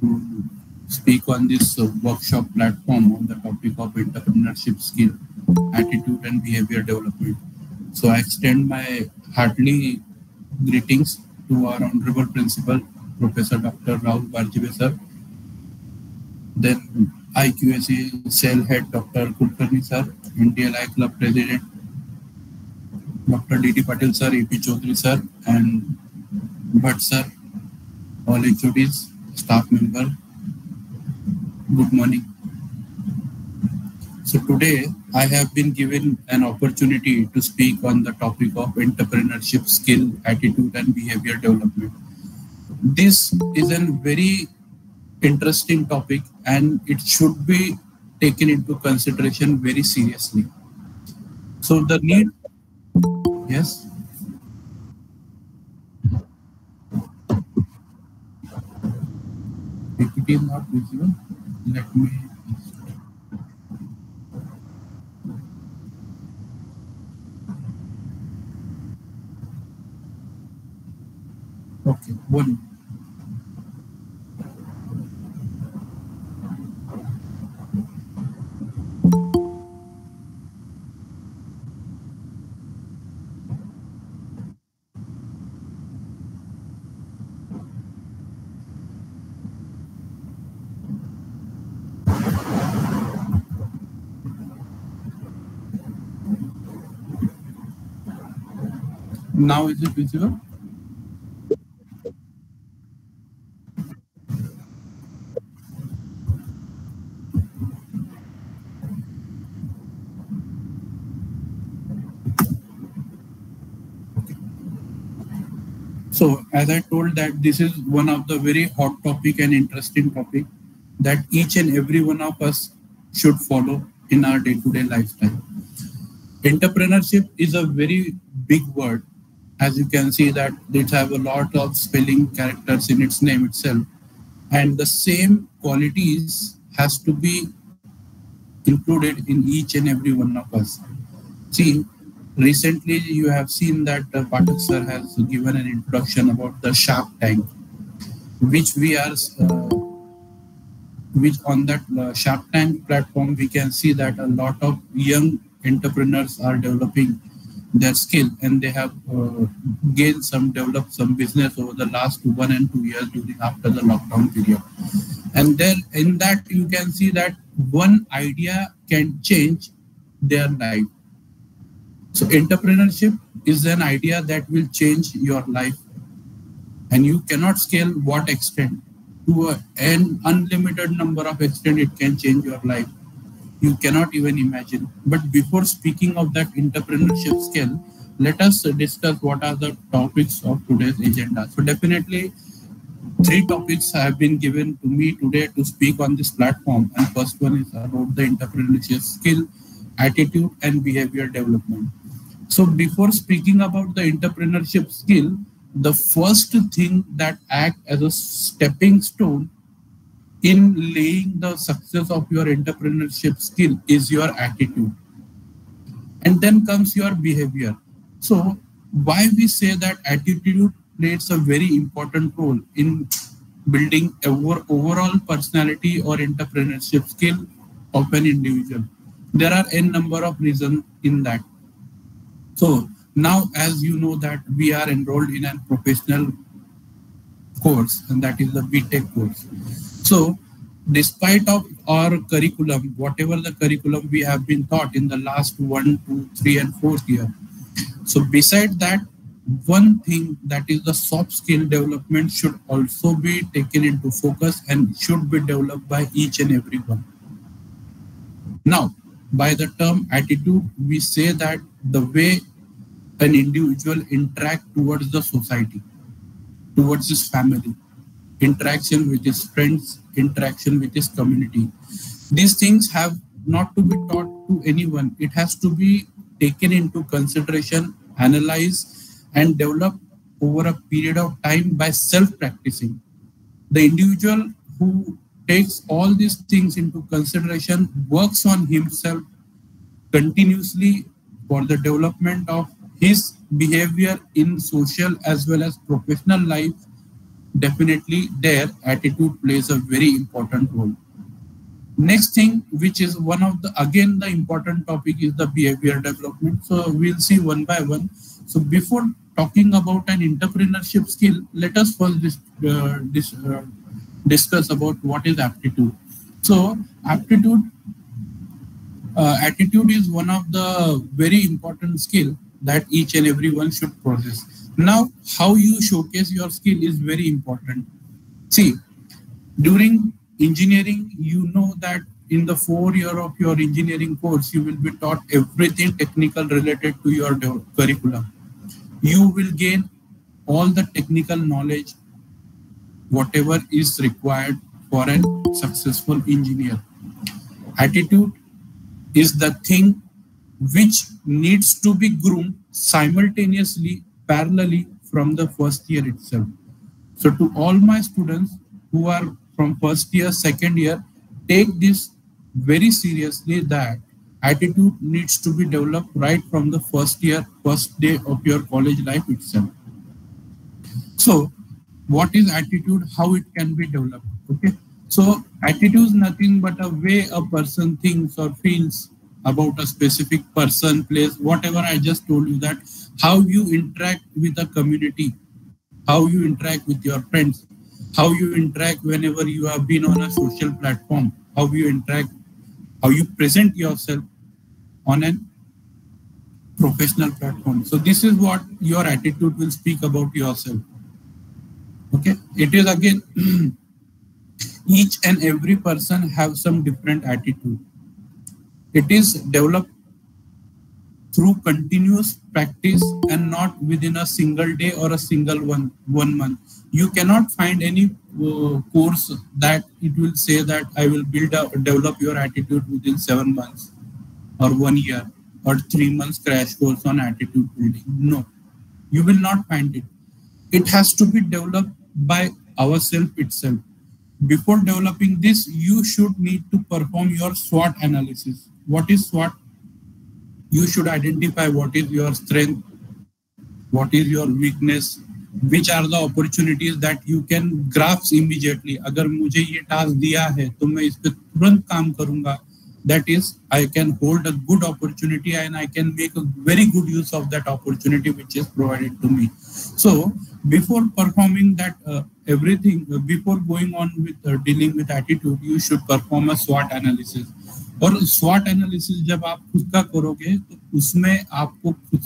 to speak on this workshop platform on the topic of entrepreneurship skill, attitude, and behavior development. So I extend my heartily greetings to our Honorable Principal, Professor Dr. Rahul Barjive sir, then IQAC Cell Head Dr. Kulkarni sir, NDLI Club President Dr. D.D. Patil sir, AP Chaudhary sir, and Bhatt sir, all HODs, staff member, good morning. So today I have been given an opportunity to speak on the topic of entrepreneurship skill, attitude, and behavior development. This is a very interesting topic and it should be taken into consideration very seriously. So the need, yes. PPT is not visible. Let me. Okay, one. Now is it visible? So as I told that this is one of the very hot topic and interesting topic that each and every one of us should follow in our day-to-day lifestyle. Entrepreneurship is a very big word. As you can see that it have a lot of spelling characters in its name itself. And the same qualities has to be included in each and every one of us. See, recently you have seen that Pathak sir has given an introduction about the Shark Tank, which we are, which on that Shark Tank platform, we can see that a lot of young entrepreneurs are developing their skill and they have developed some business over the last 1 and 2 years after the lockdown period. And then in that you can see that one idea can change their life. So entrepreneurship is an idea that will change your life and you cannot scale what extent. To an unlimited number of extent it can change your life. You cannot even imagine. But before speaking of that entrepreneurship skill, let us discuss what are the topics of today's agenda. So definitely 3 topics have been given to me today to speak on this platform. And first one is about the entrepreneurship skill, attitude, and behavior development. So before speaking about the entrepreneurship skill, the first thing that acts as a stepping stone in laying the success of your entrepreneurship skill is your attitude. And then comes your behavior. So why we say that attitude plays a very important role in building overall personality or entrepreneurship skill of an individual. There are n number of reasons in that. So now, as you know that we are enrolled in a professional course, and that is the BTech course. So despite of our curriculum, whatever the curriculum we have been taught in the last 1, 2, 3, and 4th year. So beside that, one thing that is the soft skill development should also be taken into focus and should be developed by each and every one. Now, by the term attitude, we say that the way an individual interact towards the society, towards his family, interaction with his friends, interaction with his community. These things have not to be taught to anyone. It has to be taken into consideration, analyzed, and developed over a period of time by self-practicing. The individual who takes all these things into consideration works on himself continuously for the development of his behavior in social as well as professional life definitely their attitude plays a very important role. Next thing, which is one of the, again, the important topic is the behavior development. So we'll see one by one. So before talking about an entrepreneurship skill, let us first discuss about what is aptitude. So attitude is one of the very important skill that each and everyone should possess. Now, how you showcase your skill is very important. See, during engineering, you know that in the 4 year of your engineering course, you will be taught everything technical related to your curriculum. You will gain all the technical knowledge, whatever is required for a successful engineer. Attitude is the thing which needs to be groomed simultaneously, parallelly from the first year itself. So to all my students who are from first year, second year, take this very seriously, that attitude needs to be developed right from the first year, first day of your college life itself. So what is attitude? How it can be developed? Okay. So attitude is nothing but a way a person thinks or feels about a specific person, place, whatever I just told you, that how you interact with a community, how you interact with your friends, how you interact whenever you have been on a social platform, how you interact, how you present yourself on a professional platform. So this is what your attitude will speak about yourself. Okay, it is again, each and every person have some different attitude. It is developed through continuous practice and not within a single day or a single one month. You cannot find any course that it will say that I will develop your attitude within 7 months or 1 year or 3 months crash course on attitude building. No, you will not find it. It has to be developed by ourselves itself. Before developing this, you should need to perform your SWOT analysis. What is SWOT? You should identify what is your strength, what is your weakness, which are the opportunities that you can grasp immediately. अगर मुझे ये task दिया है तो मैं इस पे तुरंत काम करूंगा. That is, I can hold a good opportunity and I can make a very good use of that opportunity which is provided to me. So before performing that everything, before going on with dealing with attitude, you should perform a SWOT analysis. और SWOT analysis जब आप खुद का करोगे तो उसमें आपको खुद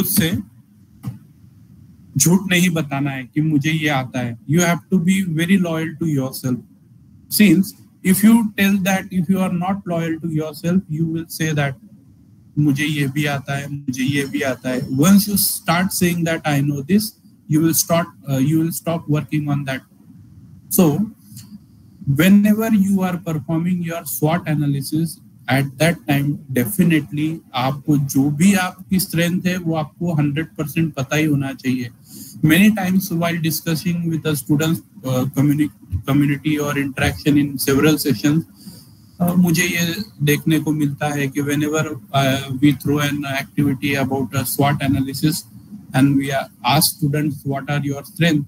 से झूठ नहीं बताना है कि मुझे ये आता है. You have to be very loyal to yourself. Since if you tell that if you are not loyal to yourself, you will say that मुझे ये भी आता है, मुझे ये भी आता है. Once you start saying that I know this, you will stop working on that. So whenever you are performing your SWOT analysis, at that time definitely आपको जो भी आपकी strength है वो आपको 100% पता ही होना चाहिए. Many times while discussing with the students community or interaction in several sessions, मुझे ये देखने को मिलता है कि whenever we throw an activity about a SWOT analysis and we ask students what are your strength,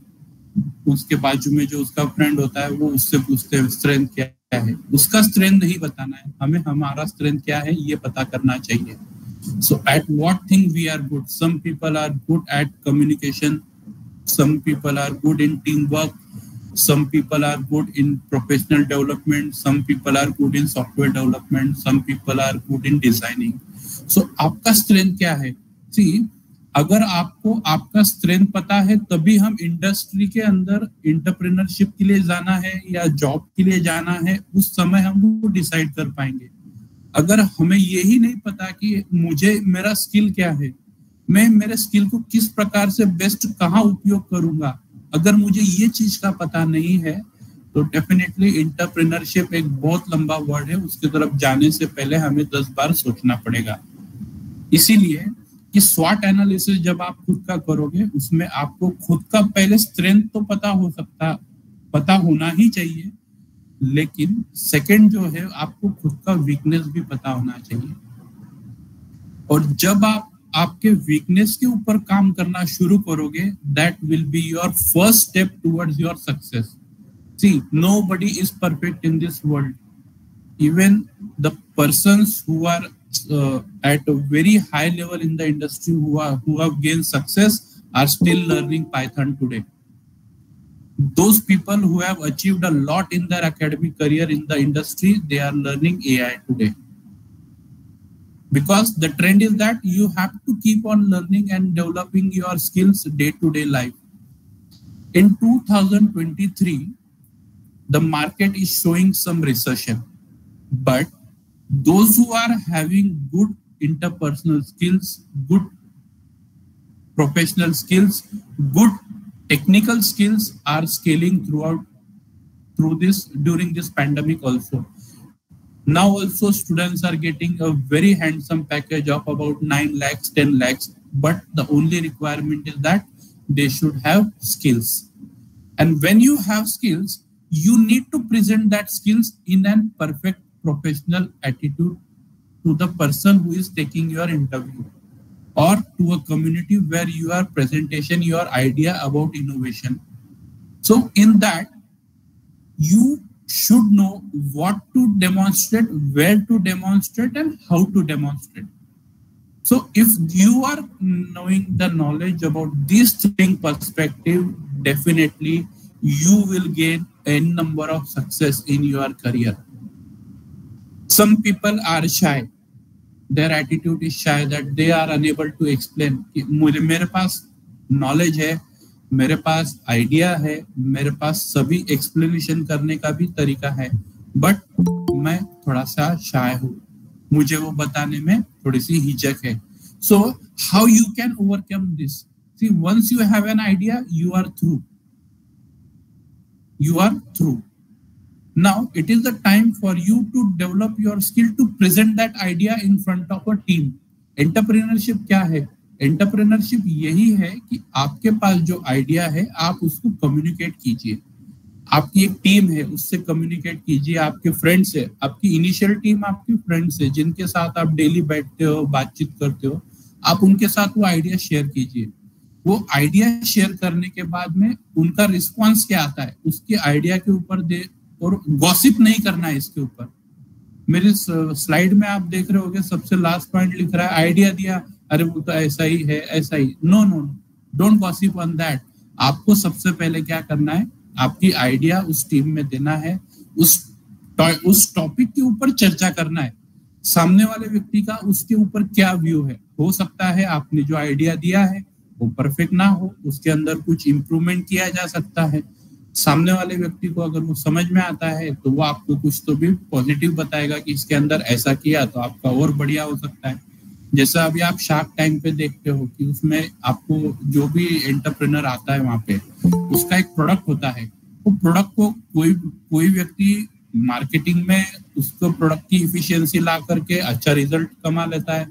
उसके बाजू में जो उसका फ्रेंड होता है वो उससे पूछते हैं स्ट्रेंथ क्या है. उसका स्ट्रेंथ नहीं बताना है, हमें हमारा स्ट्रेंथ क्या है ये पता करना चाहिए. So at what thing we are good? Some people are good at communication, some people are good in teamwork, some people are good in professional development, some people are good in software development, some people are good in designing. So आपका strength क्या है? See, अगर आपको आपका strength पता है तभी हम इंडस्ट्री के अंदर एंटरप्रेन्योरशिप के लिए जाना है या जॉब के लिए जाना है, उस समय हम वो डिसाइड कर पाएंगे. अगर हमें यही नहीं पता कि मुझे मेरा स्किल क्या है, मैं मेरे स्किल को किस प्रकार से बेस्ट कहाँ उपयोग करूंगा, अगर मुझे ये चीज का पता नहीं है तो डेफिनेटली एंटरप्रेन्योरशिप एक बहुत लंबा वर्ड है, उसकी तरफ जाने से पहले हमें 10 बार सोचना पड़ेगा. इसीलिए कि SWOT एनालिसिस जब आप खुद का करोगे उसमें आपको खुद का पहले स्ट्रेंथ तो पता होना ही चाहिए, लेकिन सेकंड जो है, आपको खुद का वीकनेस भी पता होना चाहिए। और जब आप आपके वीकनेस के ऊपर काम करना शुरू करोगे, that will be your first step towards your success. See, nobody is perfect in this world. Even the persons who are at a very high level in the industry, who have gained success, are still learning Python today. Those people who have achieved a lot in their academic career in the industry, they are learning AI today. Because the trend is that you have to keep on learning and developing your skills day-to-day life. In 2023, the market is showing some recession, but those who are having good interpersonal skills, good professional skills, good technical skills are scaling during this pandemic also. Now also students are getting a very handsome package of about 9 lakhs, 10 lakhs, but the only requirement is that they should have skills. And when you have skills, you need to present that skills in a perfect professional attitude to the person who is taking your interview, or to a community where you are presentation your idea about innovation. So in that, you should know what to demonstrate, where to demonstrate, and how to demonstrate. So if you are knowing the knowledge about these three perspective, definitely you will gain a number of success in your career. Some people are shy. Their attitude is shy, that they are unable to explain कि मेरे पास knowledge है, मेरे पास idea है, मेरे पास सभी explanation करने का भी तरीका है, बट मैं थोड़ा सा शाय हूँ, मुझे वो बताने में थोड़ी सी हिचक है. So how you can overcome this? See, once you have an idea, you are through. Now it is the time for you to develop your skill to present that idea in front of a team. Entrepreneurship क्या है? Entrepreneurship यही है कि आपके पास जो idea है, आप उसको कम्युनिकेट कीजिए. आपकी एक टीम है, उससे कम्युनिकेट कीजिए. आपके फ्रेंड्स है, आपकी इनिशियल टीम आपके फ्रेंड्स है, जिनके साथ आप डेली बैठते हो, बातचीत करते हो, आप उनके साथ वो आइडिया शेयर कीजिए. वो आइडिया शेयर करने के बाद में उनका रिस्पॉन्स क्या आता है, उसके आइडिया के ऊपर दे, और गॉसिप नहीं करना है इसके ऊपर. मेरे स्लाइड में आप देख रहे होगे, सबसे लास्ट पॉइंट लिख रहा है आइडिया दिया, अरे वो तो ऐसा ही है, ऐसा ही. No, don't gossip on that. आपको सबसे पहले क्या करना है, आपकी आइडिया उस टीम में देना है, उस टॉपिक के ऊपर चर्चा करना है. सामने वाले व्यक्ति का उसके ऊपर क्या व्यू है. हो सकता है आपने जो आइडिया दिया है वो परफेक्ट ना हो, उसके अंदर कुछ इंप्रूवमेंट किया जा सकता है. सामने वाले व्यक्ति को अगर वो समझ में आता है तो वो आपको कुछ तो भी पॉजिटिव बताएगा कि इसके अंदर ऐसा किया तो आपका और बढ़िया हो सकता है. जैसा अभी आप शार्क टैंक पे देखते हो कि उसमें आपको जो भी एंटरप्रेन्योर आता है वहां पे उसका एक प्रोडक्ट होता है. वो प्रोडक्ट को कोई व्यक्ति मार्केटिंग में उसको प्रोडक्ट की इफिशियंसी ला करके अच्छा रिजल्ट कमा लेता है.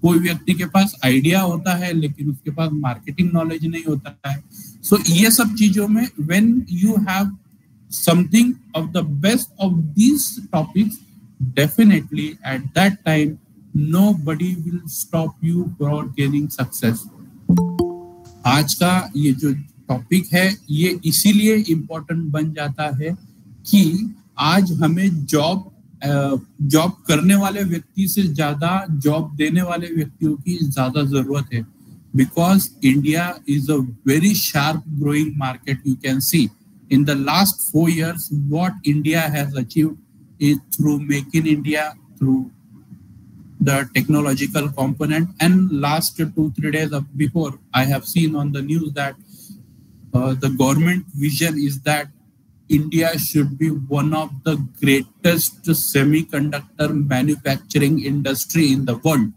कोई व्यक्ति के पास आइडिया होता है लेकिन उसके पास मार्केटिंग नॉलेज नहीं होता है. सो ये सब चीजों में when you have something of the best of these topics, definitely at that time nobody will stop you from gaining success. आज का ये जो टॉपिक है ये इसीलिए इम्पोर्टेंट बन जाता है कि आज हमें जॉब करने वाले व्यक्ति से ज्यादा जॉब देने वाले व्यक्तियों की ज्यादा जरूरत है. Because India is a very sharp growing market. You can see in the last 4 years what India has achieved is through Make in India, through the technological component. And last 2-3 days before, I have seen on the news that the government vision is that India should be one of the greatest semiconductor manufacturing industry in the world.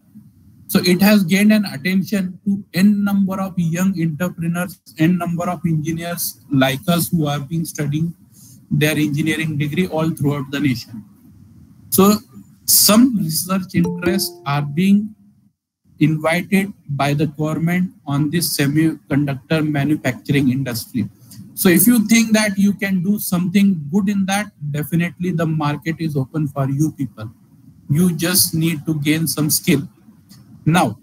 So it has gained an attention to n number of young entrepreneurs, n number of engineers like us who have been studying their engineering degree all throughout the nation. So some research interests are being invited by the government on this semiconductor manufacturing industry. So if you think that you can do something good in that, definitely the market is open for you people. You just need to gain some skill. Now,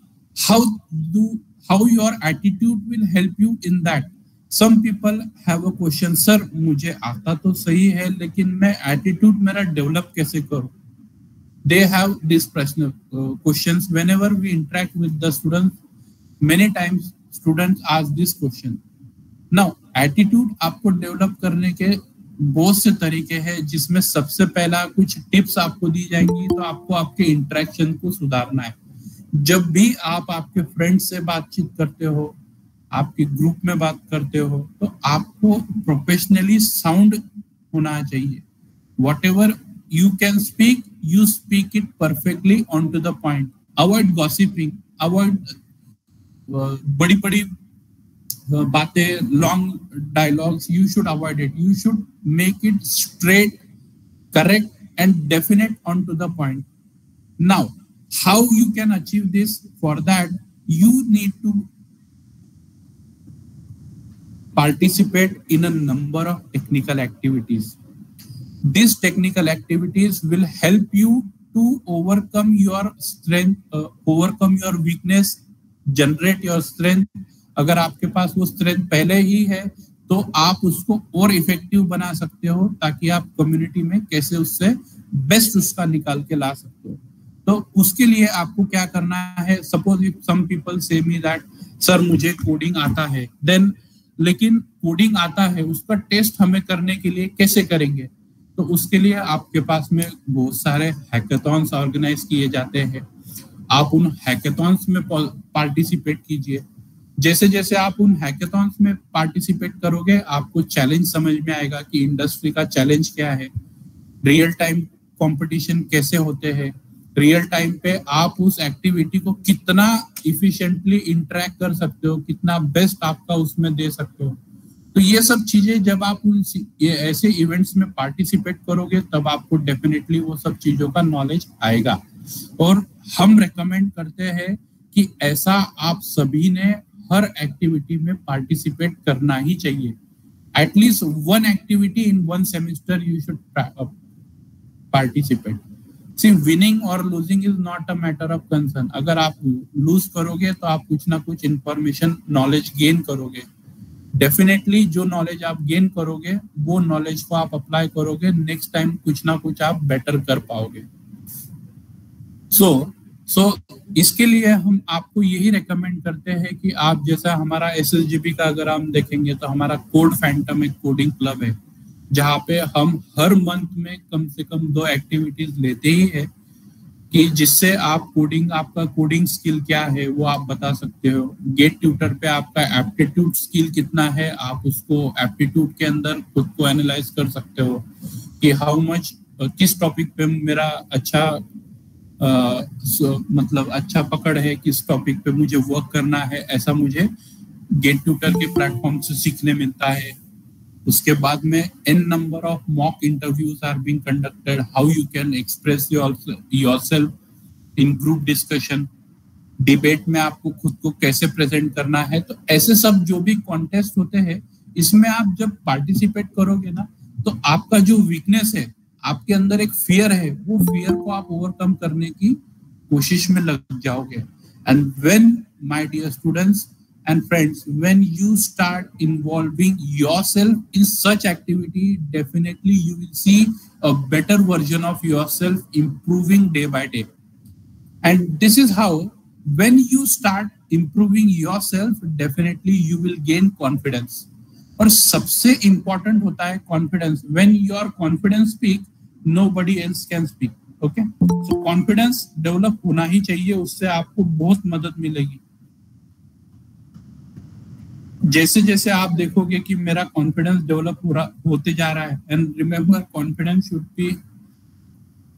how your attitude will help you in that? Some people have a question, sir, मुझे आता तो सही है, लेकिन मैं attitude मेरा develop कैसे करूं? They have this questions whenever we interact with the students. Many times students ask this question. Now, attitude आपको develop करने के बहुत से तरीके हैं, जिसमें सबसे पहला कुछ टिप्स आपको दी जाएंगी। तो आपको आपके इंटरेक्शन को सुधारना है। जब भी आप आपके फ्रेंड से बातचीत करते हो, आपके ग्रुप में बात करते हो, तो आपको प्रोफेशनली साउंड होना चाहिए। Whatever you can speak, you speak it perfectly on to the point. Avoid gossiping, avoid बड़ी-बड़ी बातें, long dialogues. You should avoid it. You should make it straight, correct, and definite on to the point. Now, how you can achieve this? For that, you need to participate in a number of technical activities. These technical activities will help you to overcome your strength, overcome your weakness, generate your strength. अगर आपके पास वो strength पहले ही है, तो आप उसको और effective बना सकते हो, ताकि आप कम्युनिटी में कैसे उससे बेस्ट उसका निकाल के ला सकते हो। तो उसके लिए आपको क्या करना है? सपोज इफ सम पीपल से मी दैट सर मुझे कोडिंग आता है, देन लेकिन कोडिंग आता है, उसका टेस्ट हमें करने के लिए कैसे करेंगे? तो उसके लिए आपके पास में बहुत सारे हैकेथॉन्स ऑर्गेनाइज किए जाते हैं। आप उन हैकेथॉन्स में पार्टिसिपेट कीजिए। जैसे जैसे आप उन हैकेथॉन्स में पार्टिसिपेट करोगे, आपको चैलेंज समझ में आएगा कि इंडस्ट्री का चैलेंज क्या है, रियल टाइम कंपटीशन कैसे होते हैं, रियल टाइम पे आप उस एक्टिविटी को कितना इफिशिएंटली इंटरैक्ट कर सकते हो, कितना बेस्ट आपका उसमें दे सकते हो। तो ये सब चीजें जब आप ये ऐसे इवेंट्स में पार्टिसिपेट करोगे, तब आपको डेफिनेटली वो सब चीजों का नॉलेज आएगा। और हम रेकमेंड करते हैं कि ऐसा आप सभी ने हर एक्टिविटी में पार्टिसिपेट करना ही चाहिए। At least one activity in one semester you should participate. See, winning और losing is not a matter of concern. अगर आप लूज करोगे तो आप कुछ ना कुछ इंफॉर्मेशन, नॉलेज गेन करोगे। डेफिनेटली जो नॉलेज आप गेन करोगे, वो नॉलेज को आप अप्लाई करोगे, नेक्स्ट टाइम कुछ ना कुछ आप बेटर कर पाओगे। सो इसके लिए हम आपको यही रेकमेंड करते हैं कि आप, जैसा हमारा SSGB का अगर हम देखेंगे, तो हमारा कोड फैंटम एक कोडिंग क्लब है, जहाँ पे हम हर मंथ में कम से कम 2 एक्टिविटीज लेते ही है, कि जिससे आप कोडिंग, आपका कोडिंग स्किल क्या है वो आप बता सकते हो। गेट ट्यूटर पे आपका एप्टीट्यूड स्किल कितना है, आप उसको एप्टीट्यूड के अंदर खुद को एनालाइज कर सकते हो कि हाउ मच, किस टॉपिक पे मेरा अच्छा मतलब अच्छा पकड़ है, किस टॉपिक पे मुझे वर्क करना है। ऐसा मुझे गेट ट्यूटर के प्लेटफॉर्म से सीखने मिलता है। उसके बाद में n number of mock interviews are being conducted, how you can express yourself in group discussion, debate में आपको खुद को कैसे प्रेजेंट करना है। तो ऐसे सब जो भी कॉन्टेस्ट होते हैं, इसमें आप जब पार्टिसिपेट करोगे ना, तो आपका जो वीकनेस है, आपके अंदर एक फियर है, वो फियर को आप ओवरकम करने की कोशिश में लग जाओगे। And when my dear students and friends, when you start involving yourself in such activity, definitely you will see a better version of yourself improving day by day. And this is how, when you start improving yourself, definitely you will gain confidence. और सबसे important होता है confidence. When your confidence speak, nobody else can speak. Okay? So confidence develop होना ही चाहिए, उससे आपको बहुत मदद मिलेगी। जैसे जैसे आप देखोगे कि मेरा कॉन्फिडेंस डेवलप होते जा रहा है, and remember, confidence should be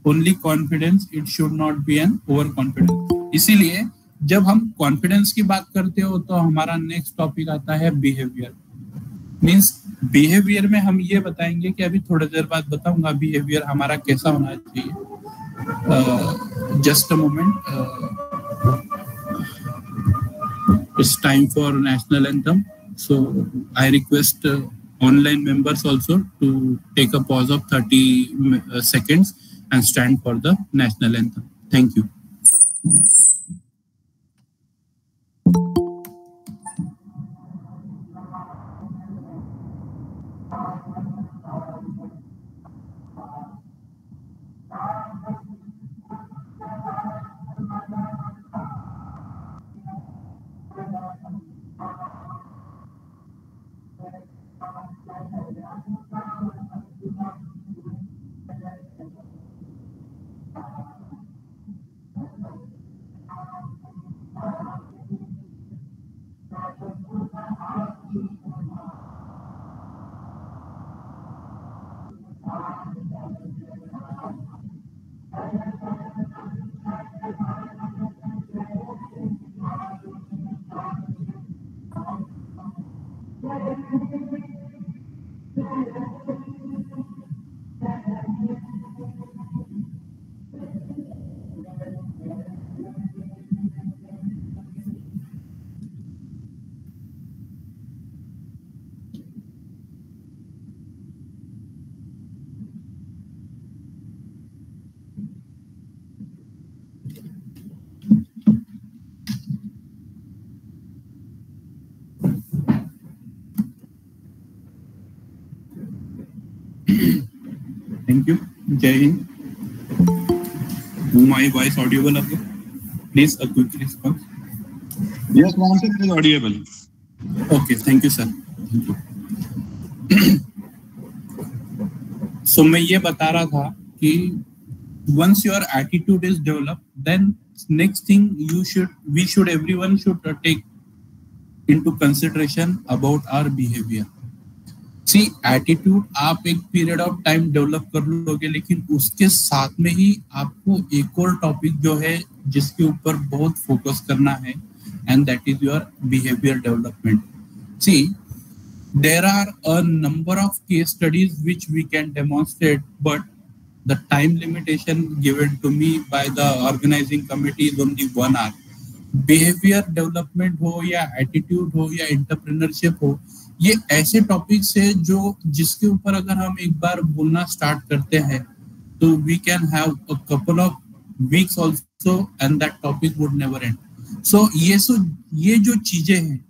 only confidence, it should not be an over confidence. इसीलिए जब हम कॉन्फिडेंस की बात करते हो, तो हमारा नेक्स्ट टॉपिक आता है बिहेवियर। मींस बिहेवियर में हम ये बताएंगे कि अभी थोड़ी देर बाद बताऊंगा बिहेवियर हमारा कैसा होना चाहिए। Just a moment, it's time for national anthem, so I request online members also to take a pause of 30 seconds and stand for the national anthem. Thank you. Thank you. Jai Hind. My voice audible again? Please, a quick response. Yes, Mohan, it is audible. Okay, thank you, sir. Thank you. So मैं ये बता रहा था कि once your attitude is developed, then next thing everyone should take into consideration about our behavior. See, attitude आप एक period of time develop कर लोगे, लेकिन उसके साथ में ही आपको एक और टॉपिक जो है जिसके ऊपर बहुत फोकस करना है, and that is your behavior development. See, there are a number of case studies which we can demonstrate, but the time limitation given to me by the organizing committee is only 1 hour. Behavior development हो या attitude हो या entrepreneurship हो, ये ऐसे topics है जो जिसके ऊपर अगर हम एक बार बोलना स्टार्ट करते हैं तो we can have a couple of weeks also and that topic would never end. So ये जो चीजें हैं,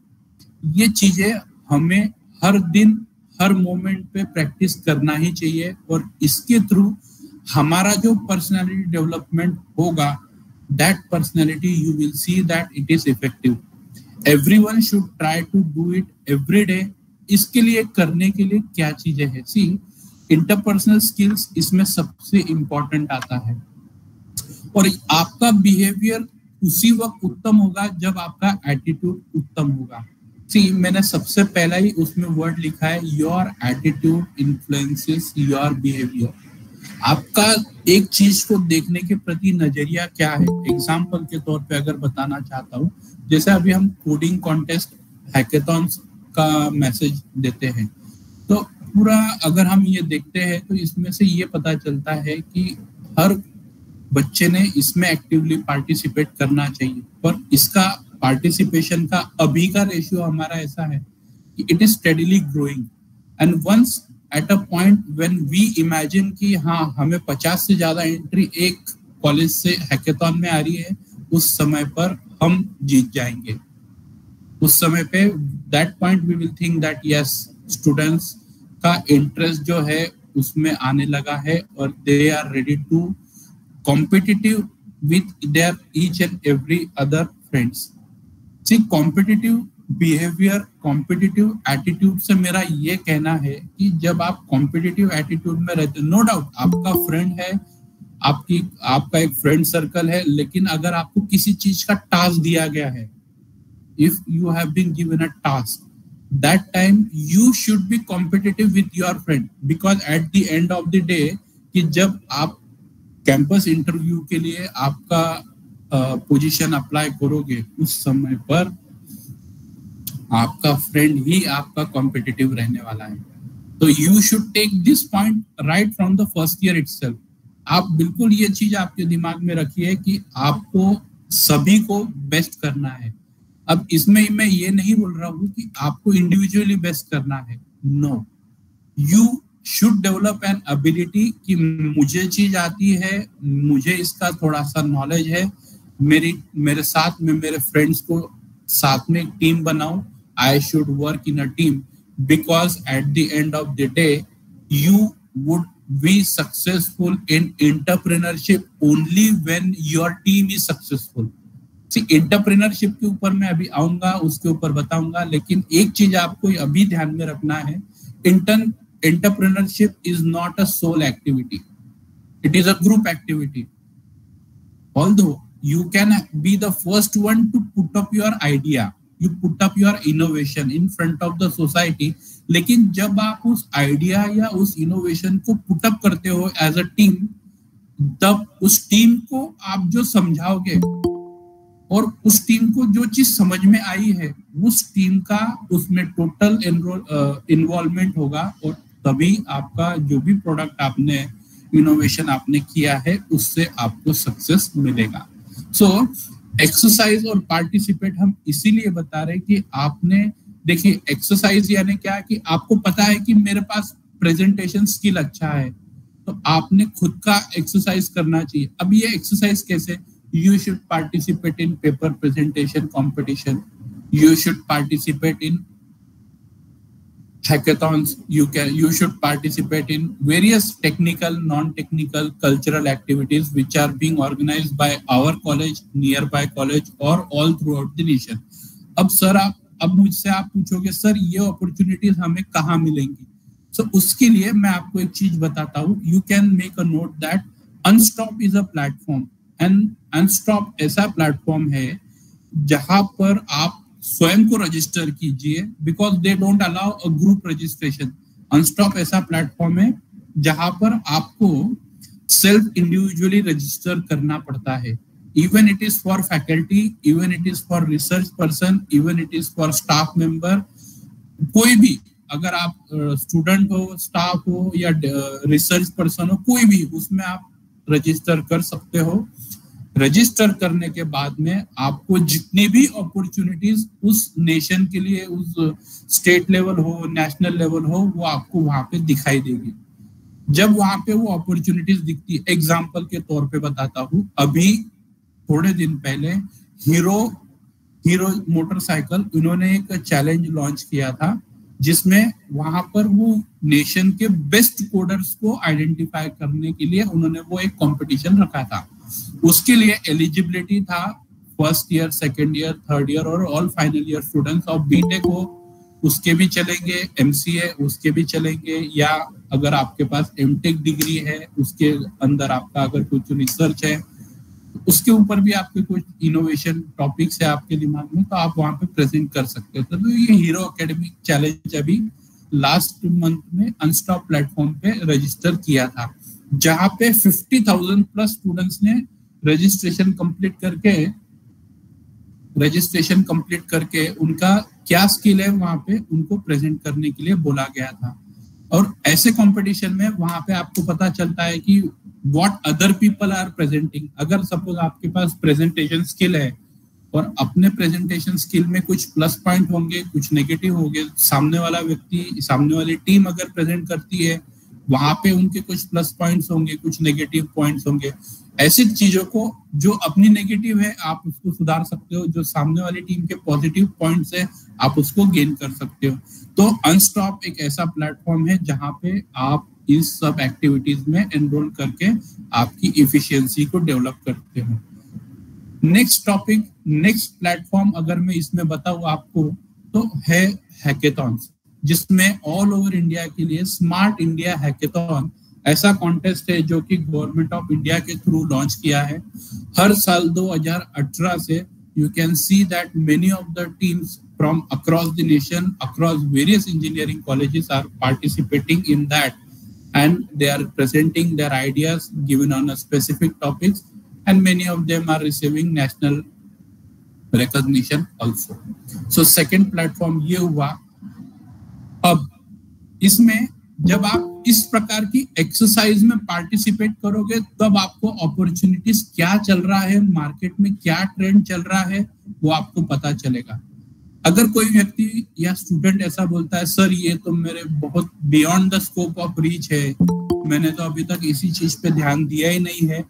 ये चीजें हमें हर दिन हर मोमेंट पे प्रैक्टिस करना ही चाहिए, और इसके थ्रू हमारा जो पर्सनालिटी डेवलपमेंट होगा, that personality you will see that it is effective. Everyone should try to do it every day. इसके लिए करने के लिए क्या चीजें हैं? सी, इंटरपर्सनल स्किल्स इसमें सबसे इंपॉर्टेंट आता है, और आपका बिहेवियर उसी वक्त उत्तम होगा जब आपका एटीट्यूड उत्तम होगा. सी, मैंने सबसे पहला ही उसमें वर्ड लिखा है, your attitude influences your behaviour. आपका एक चीज को देखने के प्रति नजरिया क्या है. एग्जाम्पल के तौर पे अगर बताना चाहता हूँ, जैसे अभी हम कोडिंग कॉन्टेस्ट हैकेथॉन्स का मैसेज देते हैं, तो पूरा अगर हम ये देखते हैं तो इसमें से ये पता चलता है कि हर बच्चे ने इसमें एक्टिवली पार्टिसिपेट करना चाहिए, पर इसका पार्टिसिपेशन का अभी का रेशियो हमारा ऐसा है कि it is steadily growing, and once at a point when we imagine कि हाँ हमें 50 से ज्यादा एंट्री एक कॉलेज से हैकेथॉन में आ रही है, उस समय पर हम जीत जाएंगे. उस समय पे that point we will think that yes, students का इंटरेस्ट जो है उसमें आने लगा है और they are ready to competitive with their each and every other friends. See, competitive behaviour, competitive attitude से मेरा ये कहना है कि जब आप कॉम्पिटिटिव एटीट्यूड में रहते, नो डाउट आपका फ्रेंड है, आपका एक फ्रेंड सर्कल है, लेकिन अगर आपको किसी चीज का टास्क दिया गया है, if you have been given a task, that time you should be competitive with your friend, because at the end of the day कि जब आप कैंपस इंटरव्यू के लिए आपका पोजीशन अप्लाई करोगे, उस समय पर आपका फ्रेंड ही आपका कॉम्पिटिटिव रहने वाला है. तो you should take this point right from the first year itself. आप बिल्कुल ये चीज आपके दिमाग में रखिए कि आपको सभी को बेस्ट करना है. अब इसमें मैं ये नहीं बोल रहा हूँ कि आपको इंडिविजुअली बेस्ट करना है, no, you should develop an ability कि मुझे चीज आती है, मुझे इसका थोड़ा सा नॉलेज है, मेरे साथ में मेरे फ्रेंड्स को साथ में टीम बनाऊं. I should work in a team because at the end of the day you would be successful in entrepreneurship only when your team is successful. See, entrepreneurship के ऊपर मैं अभी आऊंगा, उसके ऊपर बताऊंगा, लेकिन एक चीज आपको अभी ध्यान में रखना है, entrepreneurship is not a sole activity. It is a group activity. Although you can be the first one to put up your idea, you put up your innovation in front of the society, लेकिन जब आप उस idea या उस innovation को put up करते हो as a team, तब उस टीम को आप जो समझाओगे और उस टीम को जो चीज समझ में आई है, उस टीम का उसमें टोटल इन्वॉल्वमेंट होगा, और तभी आपका जो भी प्रोडक्ट आपने इनोवेशन आपने किया है उससे आपको सक्सेस मिलेगा. सो एक्सरसाइज और पार्टिसिपेट हम इसीलिए बता रहे कि आपने देखिए, एक्सरसाइज यानी क्या कि आपको पता है कि मेरे पास प्रेजेंटेशन स्किल अच्छा है, तो आपने खुद का एक्सरसाइज करना चाहिए. अब ये एक्सरसाइज कैसे? You should participate in paper presentation competition, you should participate in hackathons, you should participate in various technical, non-technical, cultural activities which are being organized by our college, nearby college or all throughout the nation. अब मुझसे आप पूछोगे sir ये opportunities हमें कहाँ मिलेंगी? सो उसके लिए मैं आपको एक चीज बताता हूँ. You can make a note that Unstop is a platform, and Unstop ऐसा प्लेटफॉर्म है जहां पर आप स्वयं को रजिस्टर कीजिए, because they don't allow a group registration. Unstop ऐसा प्लेटफॉर्म है जहां पर आपको सेल्फ इंडिविजुअली रजिस्टर करना पड़ता है. Even it is for faculty, even it is for research person, even it is for staff member. कोई भी, अगर आप स्टूडेंट हो, स्टाफ हो या रिसर्च पर्सन हो, कोई भी उसमें आप रजिस्टर कर सकते हो. रजिस्टर करने के बाद में आपको जितनी भी अपॉर्चुनिटीज उस नेशन के लिए, उस स्टेट लेवल हो, नेशनल लेवल हो, वो आपको वहां पे दिखाई देगी. जब वहां पे वो अपॉर्चुनिटीज दिखती है, एग्जाम्पल के तौर पे बताता हूँ, अभी थोड़े दिन पहले हीरो मोटरसाइकिल उन्होंने एक चैलेंज लॉन्च किया था, जिसमें वहां पर वो नेशन के बेस्ट कोडर्स को आइडेंटिफाई करने के लिए उन्होंने वो एक कंपटीशन रखा था. उसके लिए एलिजिबिलिटी था first year, second year, third year और all final year students of BTech हो, उसके भी चलेंगे, एमसीए उसके भी चलेंगे, या अगर आपके पास एमटेक डिग्री है उसके अंदर आपका अगर कुछ रिसर्च है, उसके ऊपर भी आपके कुछ इनोवेशन टॉपिक्स है आपके दिमाग में, तो आप वहां पे प्रेजेंट कर सकते हो. तो ये हीरो एकेडमिक चैलेंज अभी लास्ट मंथ में अनस्टॉप प्लेटफॉर्म पे रजिस्टर किया था, जहां पे 50,000 प्लस स्टूडेंट्स ने रजिस्ट्रेशन कंप्लीट करके उनका क्या स्किल है वहां पे उनको प्रेजेंट करने के लिए बोला गया था. और ऐसे कंपटीशन में वहां पे आपको पता चलता है कि what other people are presenting. अगर सपोज आपके पास प्रेजेंटेशन स्किल है और अपने प्रेजेंटेशन स्किल में कुछ प्लस पॉइंट होंगे, कुछ नेगेटिव होंगे, सामने वाला व्यक्ति, सामने वाली टीम अगर प्रेजेंट करती है वहां पे उनके कुछ प्लस पॉइंट्स होंगे, कुछ नेगेटिव पॉइंट्स होंगे. ऐसी चीजों को जो अपनी नेगेटिव है आप उसको सुधार सकते हो, जो सामने वाली टीम के पॉजिटिव पॉइंट्स है आप उसको गेन कर सकते हो. तो अनस्टॉप एक ऐसा प्लेटफॉर्म है जहां पे आप इस सब एक्टिविटीज में एनरोल करके आपकी इफिशियंसी को डेवलप करते हो. नेक्स्ट टॉपिक, नेक्स्ट प्लेटफॉर्म अगर मैं इसमें बताऊं आपको तो है हैकेथॉन्स, जिसमें ऑल ओवर इंडिया के लिए स्मार्ट इंडिया हैकेथॉन ऐसा कॉन्टेस्ट है जो कि गवर्नमेंट ऑफ इंडिया के थ्रू लॉन्च किया है. हर साल 2018 से you can see that many of the teams from across the nation, across various engineering colleges are participating in that, and they are presenting their ideas given on a specific topics, and many of them are receiving national recognition also. So second platform ये हुआ. अब इसमें जब आप इस प्रकार की exercise में पार्टिसिपेट करोगे तब आपको अपॉर्चुनिटीज क्या चल रहा है मार्केट में, क्या ट्रेंड चल रहा है वो आपको पता चलेगा. अगर कोई व्यक्ति या स्टूडेंट ऐसा बोलता है सर ये तो मेरे बहुत beyond the scope of reach है, मैंने तो अभी तक इसी चीज पे ध्यान दिया ही नहीं है,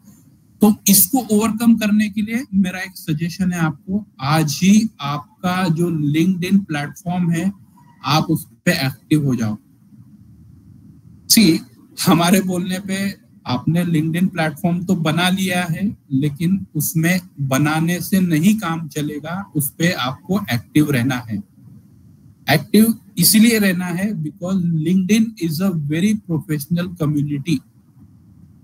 तो इसको ओवरकम करने के लिए मेरा एक सजेशन है आपको, आज ही आपका जो लिंक्डइन प्लेटफॉर्म है आप उस पे एक्टिव हो जाओ। सी, हमारे बोलने पे आपने लिंक्डइन प्लेटफॉर्म तो बना लिया है, लेकिन उसमें बनाने से नहीं काम चलेगा, उस पे आपको एक्टिव रहना है। एक्टिव इसलिए रहना है because LinkedIn is a very professional community,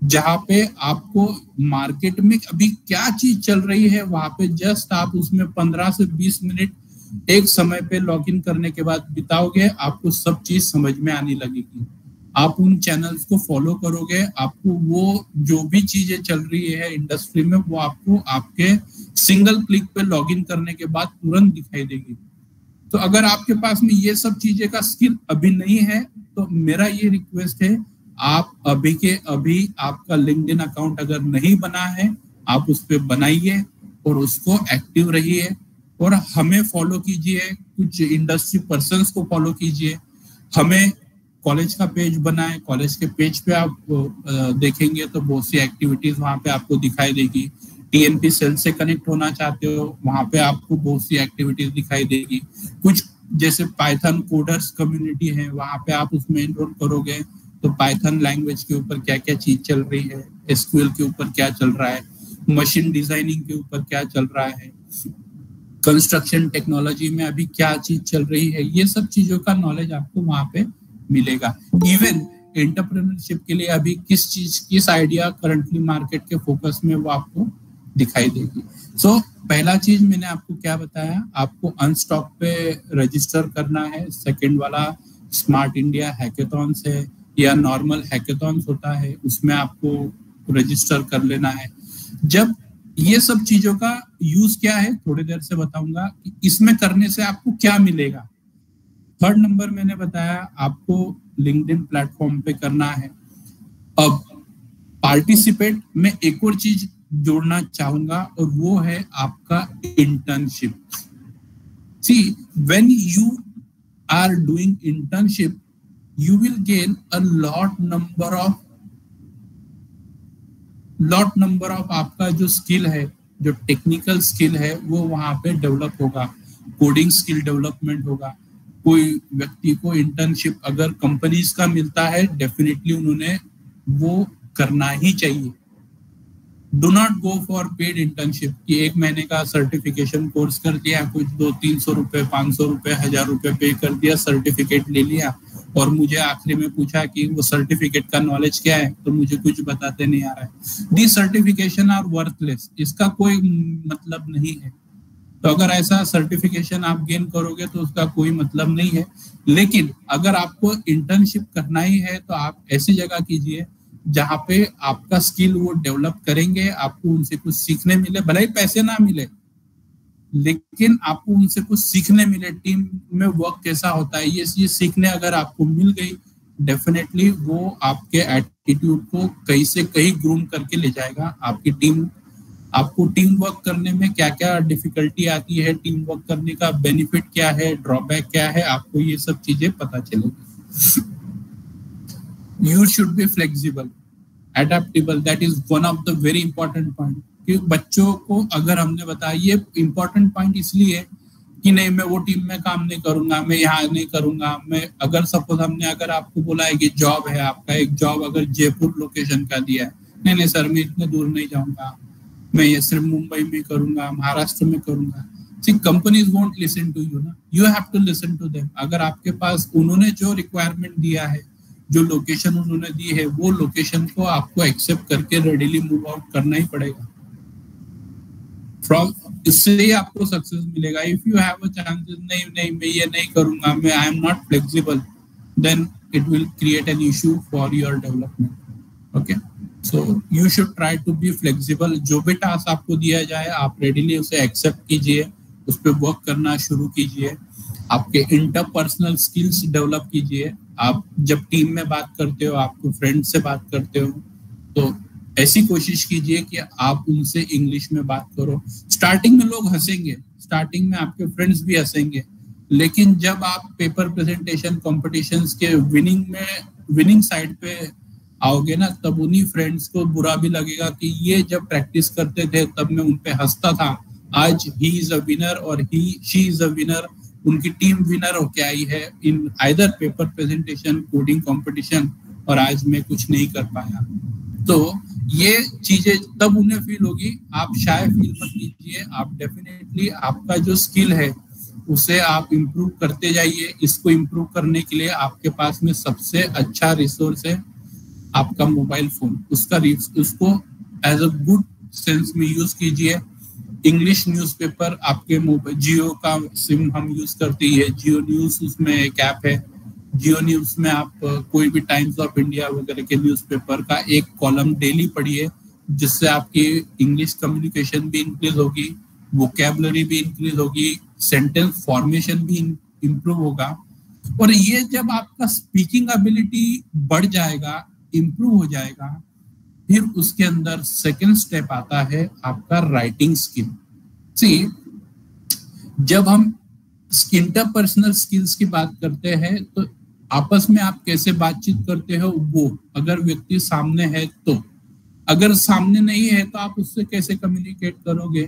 जहां पे आपको मार्केट में अभी क्या चीज चल रही है वहां पे जस्ट आप उसमें 15 से 20 मिनट एक समय पे लॉगिन करने के बाद बिताओगे, आपको सब चीज समझ में आने लगेगी। आप उन चैनल्स को फॉलो करोगे, आपको वो जो भी चीजें चल रही है इंडस्ट्री में वो आपको आपके सिंगल क्लिक पे लॉगिन करने के बाद तुरंत दिखाई देगी। तो अगर आपके पास में ये सब चीजें का स्किल अभी नहीं है तो मेरा ये रिक्वेस्ट है, आप अभी के अभी आपका लिंक्डइन अकाउंट अगर नहीं बना है आप उस पर बनाइए और उसको एक्टिव रहिए और हमें फॉलो कीजिए, कुछ इंडस्ट्री पर्संस को फॉलो कीजिए। हमें कॉलेज का पेज बनाए, कॉलेज के पेज पे आप देखेंगे तो बहुत सी एक्टिविटीज वहां पे आपको दिखाई देगी। टीएनपी सेल से कनेक्ट होना चाहते हो वहां पे आपको बहुत सी एक्टिविटीज दिखाई देगी। कुछ जैसे पाइथन कोडर्स कम्युनिटी है वहां पे आप उसमें एनरोल करोगे तो पाइथन लैंग्वेज के ऊपर क्या क्या चीज चल रही है, एसक्यूएल के ऊपर क्या चल रहा है, मशीन डिजाइनिंग के ऊपर क्या चल रहा है, कंस्ट्रक्शन टेक्नोलॉजी में अभी क्या चीज चल रही है, ये सब चीजों का नॉलेज आपको वहां पे मिलेगा। इवन एंटरप्रेन्योरशिप के लिए अभी किस आइडिया करंटली मार्केट के फोकस में वो आपको दिखाई देगी। सो पहला चीज मैंने आपको क्या बताया, आपको अनस्टॉक पे रजिस्टर करना है। सेकंड वाला स्मार्ट इंडिया हैकेथॉन्स है या नॉर्मल हैकेथॉन्स होता है, उसमें आपको रजिस्टर कर लेना है। जब ये सब चीजों का यूज क्या है थोड़ी देर से बताऊंगा कि इसमें करने से आपको क्या मिलेगा। थर्ड नंबर मैंने बताया आपको लिंक्डइन प्लेटफॉर्म पे करना है। अब पार्टिसिपेट में एक और चीज जोड़ना चाहूंगा और वो है आपका internship. See, when you are doing internship you will gain a lot number of आपका जो स्किल है, जो टेक्निकल स्किल है वो वहां पे डेवलप होगा, कोडिंग स्किल डेवलपमेंट होगा। कोई व्यक्ति को इंटर्नशिप अगर कंपनीज का मिलता है डेफिनेटली उन्होंने वो करना ही चाहिए। Do not go for paid internship कि एक महीने का सर्टिफिकेशन कोर्स कर दिया, कुछ 200-300 रुपए, 500 रुपए, 1000 रुपए पे कर दिया, सर्टिफिकेट ले लिया और मुझे आखिरी में पूछा कि वो सर्टिफिकेट का नॉलेज क्या है तो मुझे कुछ बताते नहीं आ रहा है। दी सर्टिफिकेशन आर वर्थलेस, इसका कोई मतलब नहीं है। तो अगर ऐसा सर्टिफिकेशन आप गेन करोगे तो उसका कोई मतलब नहीं है। लेकिन अगर आपको इंटर्नशिप करना ही है तो आप ऐसी जगह कीजिए जहाँ पे आपका स्किल वो डेवलप करेंगे, आपको उनसे कुछ सीखने मिले, भले ही पैसे ना मिले लेकिन आपको उनसे कुछ सीखने मिले, टीम में वर्क कैसा होता है ये सीखने अगर आपको मिल गई डेफिनेटली वो आपके एटीट्यूड को कहीं से कहीं ग्रूम करके ले जाएगा। आपको टीम वर्क करने में क्या क्या डिफिकल्टी आती है, टीम वर्क करने का बेनिफिट क्या है, ड्रॉबैक क्या है, आपको ये सब चीजें पता चलेगी। You should be flexible, adaptable. That is one of the very important point. कि बच्चों को अगर हमने बताया, ये important point इसलिए कि नहीं मैं वो टीम में काम नहीं करूंगा, मैं यहाँ नहीं करूंगा, मैं अगर सपोज अगर आपको बोला है कि जॉब है आपका, एक जॉब अगर जयपुर लोकेशन का दिया है, नहीं सर मैं इतने दूर नहीं जाऊंगा, मैं ये सिर्फ मुंबई में करूंगा, महाराष्ट्र में करूंगा। See, companies won't listen to you ना, you have to listen to them। अगर आपके पास उन्होंने जो रिक्वायरमेंट दिया है, जो लोकेशन उन्होंने दी है, वो लोकेशन को आपको एक्सेप्ट करके रेडिली मूव आउट करना ही पड़ेगा। इससे ही आपको सक्सेस मिलेगा। If you have a chances, नहीं मैं ये नहीं करूंगा, मैं I am not flexible, then it will create an issue for your development. Okay, so you should try to be flexible. जो भी टास्क आपको दिया जाए आप रेडिली उसे एक्सेप्ट कीजिए, उस पर वर्क करना शुरू कीजिए, आपके इंटरपर्सनल स्किल्स डेवलप कीजिए। आप जब टीम में बात करते हो, आपको फ्रेंड से बात करते हो, तो ऐसी कोशिश कीजिए कि आप उनसे इंग्लिश में बात करो। स्टार्टिंग में लोग हंसेंगे, स्टार्टिंग में आपके फ्रेंड्स भी हंसेंगे, लेकिन जब आप पेपर प्रेजेंटेशन कॉम्पिटिशन्स के विनिंग साइड पे आओगे ना, तब उन्हीं फ्रेंड्स को बुरा भी लगेगा कि ये जब प्रैक्टिस करते थे तब मैं उन पे हंसता था, आज ही इज अ विनर और शी इज अ विनर, उनकी टीम विनर होके आई है in either paper presentation coding competition, और आज मैं कुछ नहीं कर पाया। तो ये चीजें तब उन्हें फील होगी। आप शायद फील मत कीजिए, आप डेफिनेटली आपका जो स्किल है उसे आप इम्प्रूव करते जाइए। इसको इम्प्रूव करने के लिए आपके पास में सबसे अच्छा रिसोर्स है आपका मोबाइल फोन। उसको एज अ गुड सेंस में यूज कीजिए। इंग्लिश न्यूज़पेपर आपके जियो का सिम हम यूज करते हैं, जियो न्यूज उसमें एक ऐप है। जियो न्यूज में आप कोई भी टाइम्स ऑफ इंडिया वगैरह के न्यूज़पेपर का एक कॉलम डेली पढ़िए, जिससे आपकी इंग्लिश कम्युनिकेशन भी इंक्रीज होगी, वोकैबुलरी भी इंक्रीज होगी, सेंटेंस फॉर्मेशन भी इम्प्रूव होगा। और ये जब आपका स्पीकिंग एबिलिटी बढ़ जाएगा, इम्प्रूव हो जाएगा, फिर उसके अंदर सेकंड स्टेप आता है आपका राइटिंग स्किल। सी, जब हम इंटरपर्सनल स्किल्स की बात करते हैं तो आपस में आप कैसे बातचीत करते हो, वो अगर व्यक्ति सामने है तो, अगर सामने नहीं है तो आप उससे कैसे कम्युनिकेट करोगे?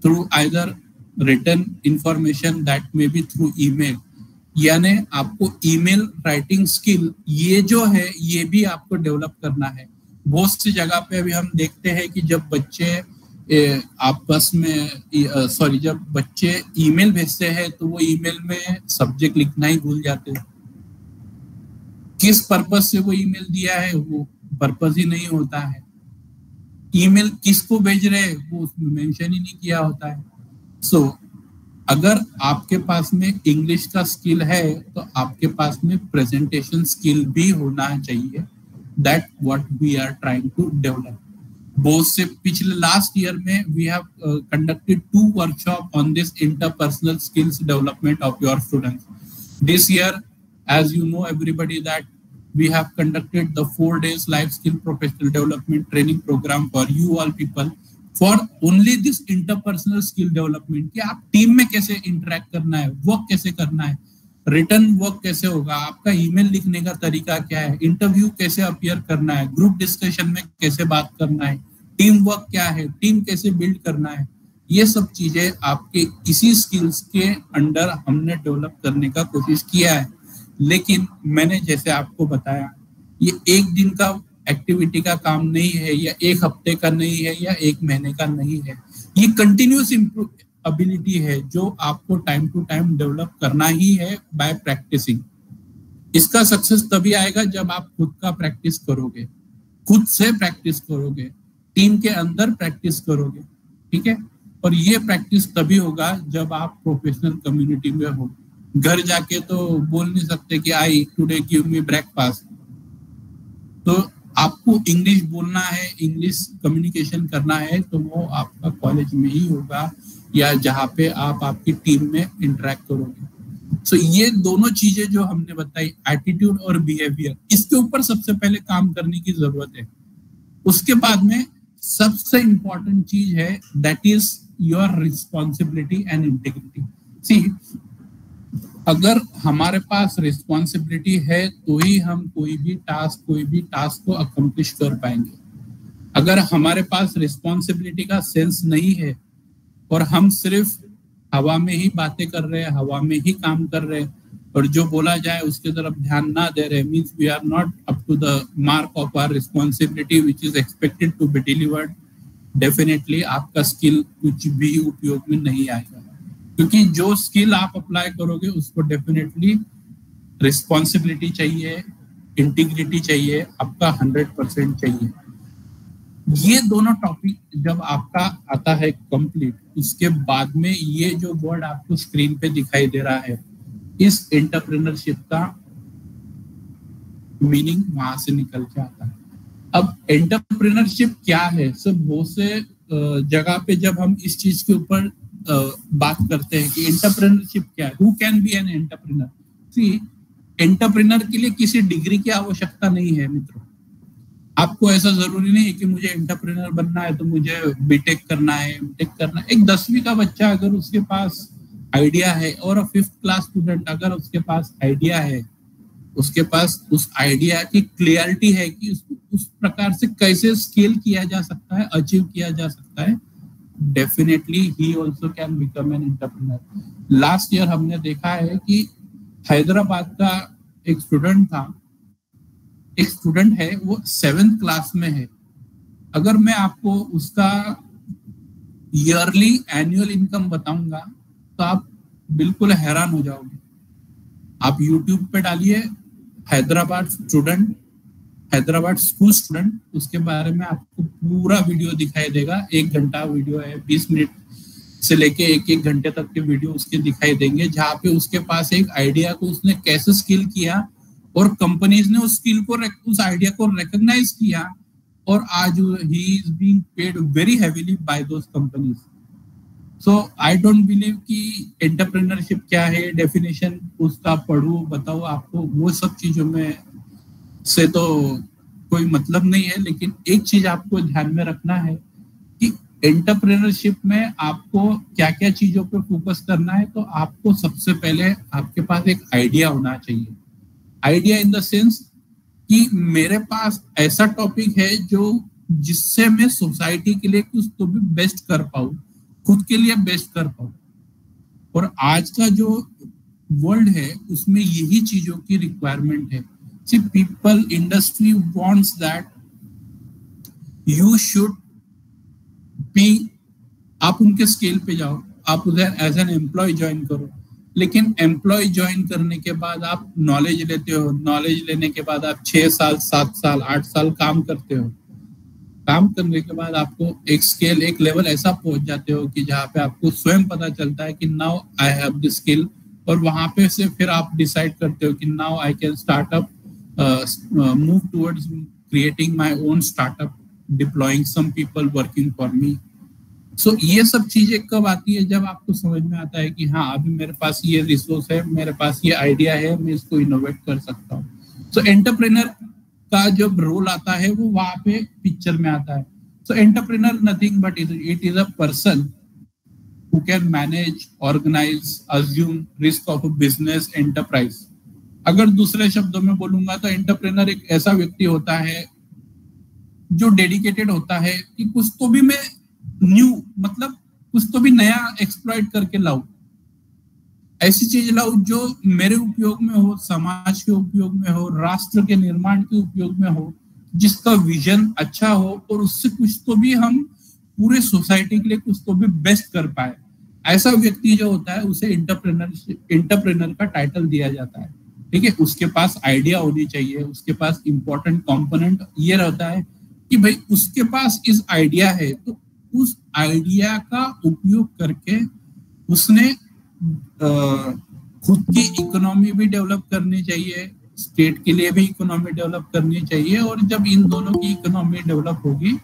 Through either written information, that may be through email. यानी आपको ईमेल राइटिंग स्किल ये जो है ये भी आपको डेवलप करना है। बहुत सी जगह पे अभी हम देखते हैं कि जब बच्चे आपस में जब बच्चे ईमेल भेजते हैं तो वो ईमेल में सब्जेक्ट लिखना ही भूल जाते हैं। किस पर्पस से वो ईमेल दिया है वो पर्पस ही नहीं होता है। ईमेल किसको भेज रहे हैं वो उसमें मेंशन ही नहीं किया होता है। सो अगर आपके पास में इंग्लिश का स्किल है तो आपके पास में प्रेजेंटेशन स्किल भी होना चाहिए। That what we are trying to develop. बहुत से पिछले लास्ट ईयर में we have conducted 2 workshop on this interpersonal skills development of your students. This year, as you know everybody, that we have conducted the 4 days life skill professional development training program for you all people for only this interpersonal skill development कि आप team में कैसे interact करना है, work कैसे करना है, written work कैसे होगा, आपका ईमेल लिखने का तरीका क्या है, इंटरव्यू कैसे अपीयर करना है, ग्रुप डिस्कशन में कैसे बात करना है, टीम वर्क क्या है, टीम कैसे बिल्ड करना है। ये सब चीजें आपके इसी स्किल्स के अंडर हमने डेवलप करने का कोशिश किया है। लेकिन मैंने जैसे आपको बताया, ये एक दिन का एक्टिविटी का काम नहीं है, या एक हफ्ते का नहीं है, या एक महीने का नहीं है। ये कंटिन्यूस एबिलिटी है जो आपको टाइम टू टाइम डेवलप करना ही है बाय प्रैक्टिसिंग। इसका सक्सेस तभी आएगा जब आप खुद का प्रैक्टिस करोगे, खुद से प्रैक्टिस करोगे, टीम के अंदर प्रैक्टिस करोगे, ठीक है। और ये प्रैक्टिस तभी होगा जब आप प्रोफेशनल कम्युनिटी में हो। घर जाके तो बोल नहीं सकते कि I today give me breakfast. तो आपको इंग्लिश बोलना है, इंग्लिश कम्युनिकेशन करना है, तो वो आपका कॉलेज में ही होगा या जहाँ पे आप आपकी टीम में इंटरेक्ट करोगे। सो ये दोनों चीजें जो हमने बताई, एटीट्यूड और बिहेवियर, इसके ऊपर सबसे पहले काम करने की जरूरत है। उसके बाद में सबसे इंपॉर्टेंट चीज है that is your responsibility and integrity. See, अगर हमारे पास रिस्पॉन्सिबिलिटी है तो ही हम कोई भी टास्क को अकम्प्लिश कर पाएंगे। अगर हमारे पास रिस्पॉन्सिबिलिटी का सेंस नहीं है और हम सिर्फ हवा में ही बातें कर रहे हैं, हवा में ही काम कर रहे हैं, और जो बोला जाए उसके तरफ ध्यान ना दे रहे, means we are not up to the mark of our responsibility which is expected to be delivered, definitely आपका स्किल कुछ भी उपयोग में नहीं आएगा। क्योंकि जो स्किल आप अप्लाई करोगे उसको डेफिनेटली रिस्पॉन्सिबिलिटी चाहिए, इंटीग्रिटी चाहिए, आपका 100% चाहिए। ये दोनों टॉपिक जब आपका आता है कंप्लीट, उसके बाद में ये जो वर्ड आपको स्क्रीन पे दिखाई दे रहा है, इस एंटरप्रेन्योरशिप का मीनिंग वहां से निकल के आता है। अब एंटरप्रेन्योरशिप क्या है, सब बहुत से जगह पे जब हम इस चीज के ऊपर बात करते हैं कि एंटरप्रेन्योरशिप क्या है, who can be an entrepreneur. See, entrepreneur के लिए किसी डिग्री की आवश्यकता नहीं है मित्रों। आपको ऐसा जरूरी नहीं है कि मुझे एंटरप्रेन्योर बनना है तो मुझे बीटेक करना है, एमटेक करना है। एक 10वीं का बच्चा अगर उसके पास आइडिया है, और 5th क्लास स्टूडेंट अगर उसके पास आइडिया है, उसके पास उस आइडिया की क्लियरिटी है कि उसको उस प्रकार से कैसे स्केल किया जा सकता है, अचीव किया जा सकता है, definitely he also can become an entrepreneur. Last year हमने देखा है कि हैदराबाद का एक स्टूडेंट है, वो 7th क्लास में है। अगर मैं आपको उसका ईयरली एनुअल इनकम बताऊंगा तो आप बिल्कुल हैरान हो जाओगे। आप YouTube पे डालिए हैदराबाद स्कूल स्टूडेंट, उसके बारे में आपको पूरा वीडियो दिखाई देगा। 1 घंटा वीडियो है, 20 मिनट से लेके 1 घंटे तक के वीडियो उसके दिखाई देंगे, जहाँ पे उसके पास एक आइडिया को उसने कैसे स्किल किया और कंपनीज ने उस स्किल को, उस आइडिया को रिकॉग्नाइज किया, और आज ही is being paid very heavily by those companies. So I don't believe कि एंटरप्रेन्योरशिप क्या है, डेफिनेशन उसका पढ़ू बताओ आपको, वो सब चीजों में से तो कोई मतलब नहीं है। लेकिन एक चीज आपको ध्यान में रखना है कि एंटरप्रेन्योरशिप में आपको क्या क्या चीजों पे फोकस करना है। तो आपको सबसे पहले आपके पास एक आइडिया होना चाहिए। आइडिया इन द सेंस कि मेरे पास ऐसा टॉपिक है जो जिससे मैं सोसाइटी के लिए कुछ तो भी बेस्ट कर पाऊं, खुद के लिए बेस्ट कर पाऊं। और आज का जो वर्ल्ड है उसमें यही चीजों की रिक्वायरमेंट है। See people, industry wants that you should be, आप उनके स्केल पे जाओ, आप उधर एज एन एम्प्लॉय ज्वाइन करो। लेकिन एम्प्लॉय ज्वाइन करने के बाद आप नॉलेज लेते हो, नॉलेज लेने के बाद आप 6 साल 7 साल 8 साल काम करते हो। काम करने के बाद आपको एक स्केल, एक लेवल ऐसा पहुंच जाते हो कि जहाँ पे आपको स्वयं पता चलता है कि now I have the skill, और वहां पे से फिर आप डिसाइड करते हो कि now I can start up, move towards creating my own startup, deploying some people working for me. So ये सब चीजें कब आती है? जब आपको समझ में आता है कि हाँ, अभी मेरे पास ये रिसोर्स है, मेरे पास ये आइडिया है, मैं इसको इनोवेट कर सकता हूँ। सो एंटरप्रेन्योर का जब रोल आता है वो वहां पे पिक्चर में आता है। So entrepreneur nothing but it is a person who can manage, organize, assume risk of a business enterprise। अगर दूसरे शब्दों में बोलूंगा तो एंटरप्रेन्योर एक ऐसा व्यक्ति होता है जो डेडिकेटेड होता है कि कुछ तो भी मैं न्यू, मतलब कुछ तो भी नया एक्सप्लॉइट करके लाऊं, ऐसी चीज लाऊं जो मेरे उपयोग में हो, समाज के उपयोग में हो, राष्ट्र के निर्माण के उपयोग में हो, जिसका विजन अच्छा हो, और उससे कुछ तो भी हम पूरे सोसाइटी के लिए कुछ तो भी बेस्ट कर पाए। ऐसा व्यक्ति जो होता है उसे एंटरप्रेन्योर का टाइटल दिया जाता है। ठीक है, उसके पास आइडिया होनी चाहिए, उसके पास इंपॉर्टेंट कंपोनेंट ये रहता है कि भाई उसके पास इस आइडिया है, तो उस आइडिया का उपयोग करके उसने खुद की इकोनॉमी भी डेवलप करनी चाहिए, स्टेट के लिए भी इकोनॉमी डेवलप करनी चाहिए, और जब इन दोनों की इकोनॉमी डेवलप होगी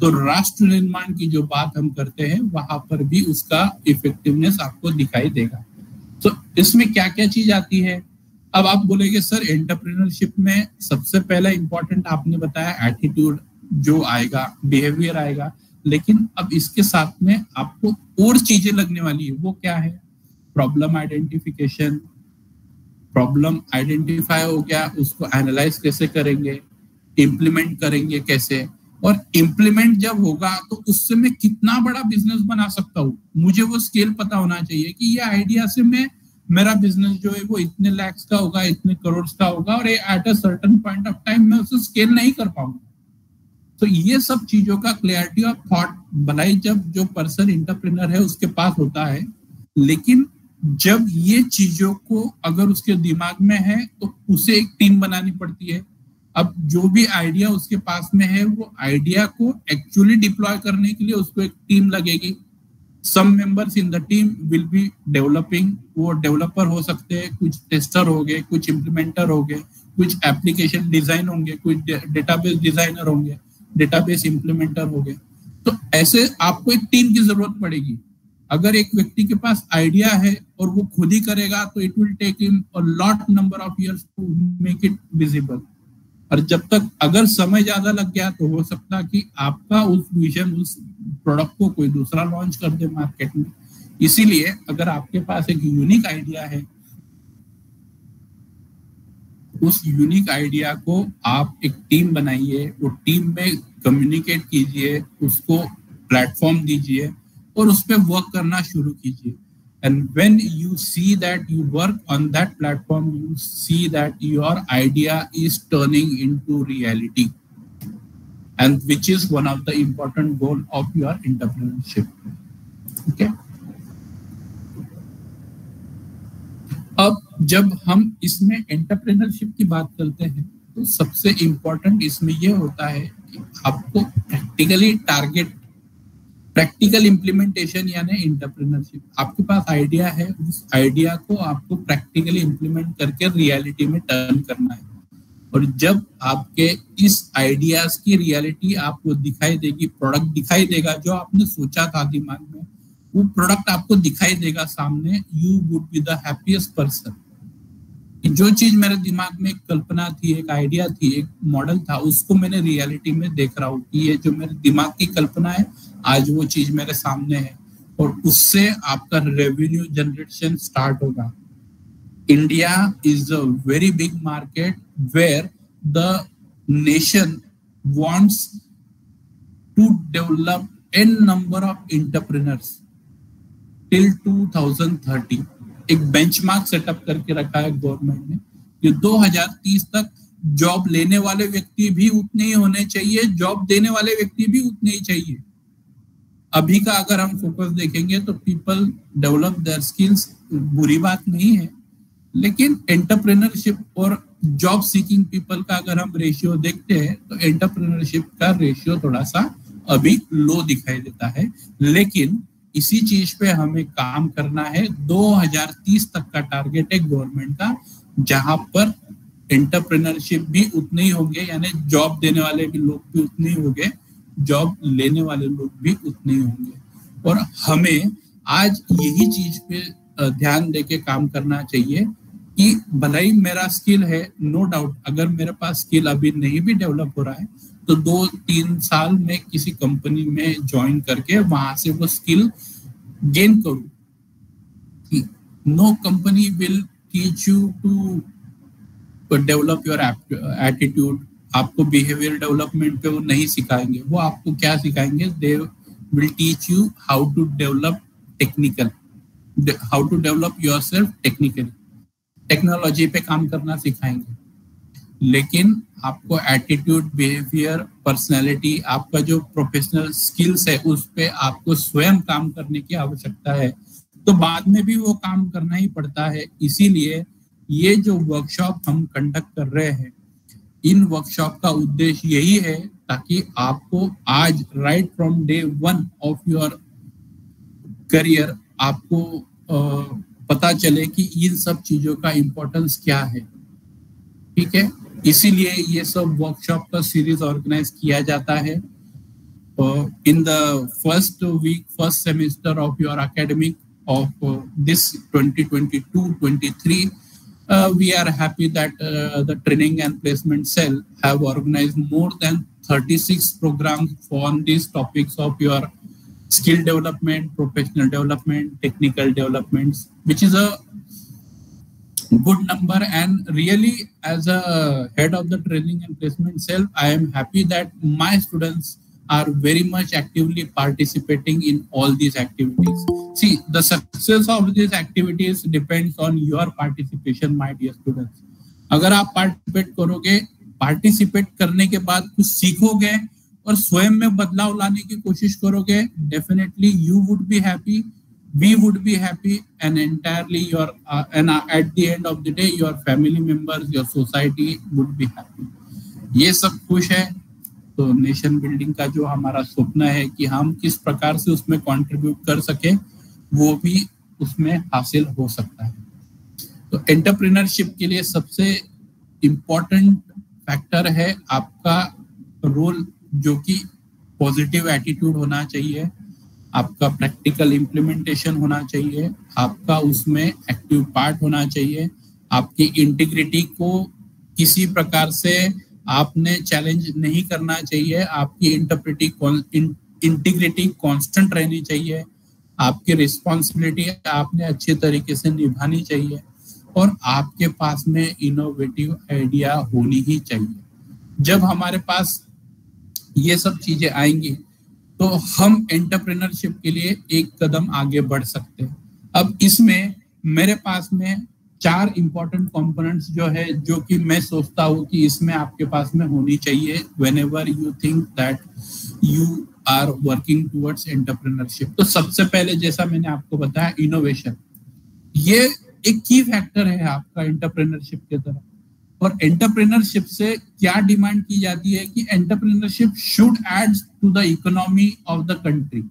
तो राष्ट्र निर्माण की जो बात हम करते हैं वहां पर भी उसका इफेक्टिवनेस आपको दिखाई देगा। तो इसमें क्या क्या चीज आती है? अब आप बोलेंगे सर एंटरप्रेन्योरशिप में सबसे पहला इंपॉर्टेंट आपने बताया एटीट्यूड जो आएगा, बिहेवियर आएगा, लेकिन अब इसके साथ में आपको और चीजें लगने वाली है। वो क्या है? Problem identification. प्रॉब्लम आइडेंटिफाई हो गया, उसको एनालाइज कैसे करेंगे, इम्प्लीमेंट करेंगे कैसे, और इम्प्लीमेंट जब होगा तो उससे मैं कितना बड़ा बिजनेस बना सकता हूँ, मुझे वो स्केल पता होना चाहिए कि ये आइडिया से मैं, मेरा बिजनेस जो है वो इतने लैक्स का होगा, इतने करोड़ का होगा, और at a certain point of time मैं उसे स्केल नहीं कर पाऊंगा। तो ये सब चीजों का क्लैरिटी ऑफ थॉट भलाई जब जो पर्सन एंटरप्रेन्योर है उसके पास होता है, लेकिन जब ये चीजों को अगर उसके दिमाग में है तो उसे एक टीम बनानी पड़ती है। अब जो भी आइडिया उसके पास में है वो आइडिया को एक्चुअली डिप्लॉय करने के लिए उसको एक टीम लगेगी। Some members in the team will be developing, वो डेवलपर हो सकते हैं, कुछ टेस्टर हो गए, कुछ इम्प्लीमेंटर हो गए, कुछ एप्लीकेशन डिजाइन होंगे, कुछ डेटाबेस डिजाइनर होंगे, डेटाबेस इम्प्लीमेंटर हो गए। तो ऐसे आपको एक टीम की जरूरत पड़ेगी। अगर एक व्यक्ति के पास आइडिया है और वो खुद ही करेगा तो it will take him a lot number of years to make it visible. और जब तक अगर समय ज्यादा लग गया तो हो सकता कि आपका उस विजन, उस प्रोडक्ट को कोई दूसरा लॉन्च कर दे मार्केट में, इसीलिए अगर आपके पास एक यूनिक आइडिया है, उस यूनिक आइडिया को आप एक टीम बनाइए, वो टीम में कम्युनिकेट कीजिए, उसको प्लेटफॉर्म दीजिए और उस पर वर्क करना शुरू कीजिए. And when you see that you work on that platform, you see that your idea is turning into reality, and which is one of the important goal of your entrepreneurship. Okay. अब जब हम इसमें entrepreneurship की बात करते हैं तो सबसे इम्पोर्टेंट इसमें यह होता है कि आपको प्रैक्टिकली टारगेट, प्रैक्टिकल इम्प्लीमेंटेशन यानी एंटरप्रेन्योरशिप. आपके पास आइडिया है, उस आइडिया को आपको प्रैक्टिकली इम्प्लीमेंट करके रियलिटी में टर्न करना है. और जब आपके इस आइडियाज की रियलिटी आपको दिखाई देगी, प्रोडक्ट दिखाई देगा जो आपने सोचा था दिमाग में, वो प्रोडक्ट आपको दिखाई देगा सामने, you would be the happiest person. जो चीज मेरे दिमाग में एक कल्पना थी, एक आइडिया थी, एक मॉडल था, उसको मैंने रियलिटी में देख रहा हूँ कि ये जो मेरे दिमाग की कल्पना है आज वो चीज मेरे सामने है, और उससे आपका रेवेन्यू जनरेशन स्टार्ट होगा. India is a very big market where the nation wants to develop an number of entrepreneurs till 2030. एक बेंचमार्क सेटअप करके रखा है गवर्नमेंट ने कि 2030 तक जॉब लेने वाले व्यक्ति भी उतने ही होने चाहिए, जॉब देने वाले व्यक्ति भी उतने ही चाहिए. अभी का अगर हम फोकस देखेंगे तो पीपल डेवलप देयर स्किल्स, बुरी बात नहीं है, लेकिन एंटरप्रेन्योरशिप और जॉब सीकिंग पीपल का अगर हम रेशियो देखते हैं तो एंटरप्रेन्योरशिप का रेशियो थोड़ा सा अभी लो दिखाई देता है. लेकिन इसी चीज पे हमें काम करना है. 2030 तक का टारगेट है गवर्नमेंट का, जहां पर एंटरप्रेन्योरशिप भी उतने ही होंगे, यानी जॉब देने वाले भी लोग भी उतने ही होंगे, जॉब लेने वाले लोग भी उतने ही होंगे. और हमें आज यही चीज पे ध्यान देके काम करना चाहिए कि भलाई मेरा स्किल है, नो डाउट, अगर मेरे पास स्किल अभी नहीं भी डेवलप हो रहा है तो 2-3 साल में किसी कंपनी में ज्वाइन करके वहां से वो स्किल गेन करूं. No company will teach you to develop your attitude. आपको बिहेवियर डेवलपमेंट पे वो नहीं सिखाएंगे. वो आपको क्या सिखाएंगे? They will teach you how to develop technical, how to develop yourself technically, technology पे काम करना सिखाएंगे. लेकिन आपको एटीट्यूड, बिहेवियर, पर्सनैलिटी, आपका जो प्रोफेशनल स्किल्स है उस पे आपको स्वयं काम करने की आवश्यकता है. तो बाद में भी वो काम करना ही पड़ता है. इसीलिए ये जो वर्कशॉप हम कंडक्ट कर रहे हैं, इन वर्कशॉप का उद्देश्य यही है ताकि आपको आज right from day 1 of your career आपको पता चले कि इन सब चीजों का इम्पोर्टेंस क्या है. ठीक है, इसीलिए ये सब वर्कशॉप का सीरीज ऑर्गेनाइज किया जाता है. In the first week, first semester of your academic of this 2022-23, we are happy that the training and placement cell have organized more than 36 programs on these topics of your skill development, professional development, technical developments, which is a good number. And really, as a head of the training and placement cell, I am happy that my students are very much actively participating in all these activities. See, the success of these activities depends on your participation, my dear students. अगर आप participate करोगे, participate करने के बाद कुछ सीखोगे और स्वयं में बदलाव लाने की कोशिश करोगे, definitely you would be happy, we would be happy, and entirely your and at the end of the day your family members, your society would be happy. ये सब खुश है. तो नेशन बिल्डिंग का जो हमारा सपना है कि हम किस प्रकार से उसमें कंट्रीब्यूट कर सके, वो भी उसमें हासिल हो सकता है. तो एंटरप्रेन्योरशिप के लिए सबसे इम्पोर्टेंट फैक्टर है आपका रोल, जो कि पॉजिटिव एटीट्यूड होना चाहिए, आपका प्रैक्टिकल इम्प्लीमेंटेशन होना चाहिए, आपका उसमें एक्टिव पार्ट होना चाहिए, आपकी इंटीग्रिटी को किसी प्रकार से आपने चैलेंज नहीं करना चाहिए, आपकी इंटीग्रिटी कांस्टेंट रहनी चाहिए, आपकी रिस्पॉन्सिबिलिटी आपने अच्छे तरीके से निभानी चाहिए और आपके पास में इनोवेटिव आइडिया होनी ही चाहिए। जब हमारे पास ये सब चीजें आएंगी तो हम एंटरप्रेन्योरशिप के लिए एक कदम आगे बढ़ सकते हैं। अब इसमें मेरे पास में 4 इंपॉर्टेंट कंपोनेंट्स जो है, जो कि मैं सोचता हूँ कि इसमें आपके पास में होनी चाहिए whenever you think that you are working towards entrepreneurship. तो सबसे पहले, जैसा मैंने आपको बताया, इनोवेशन, ये एक की फैक्टर है आपका एंटरप्रेन्योरशिप के तरफ। और एंटरप्रेन्योरशिप से क्या डिमांड की जाती है कि entrepreneurship should add to the economy of the country.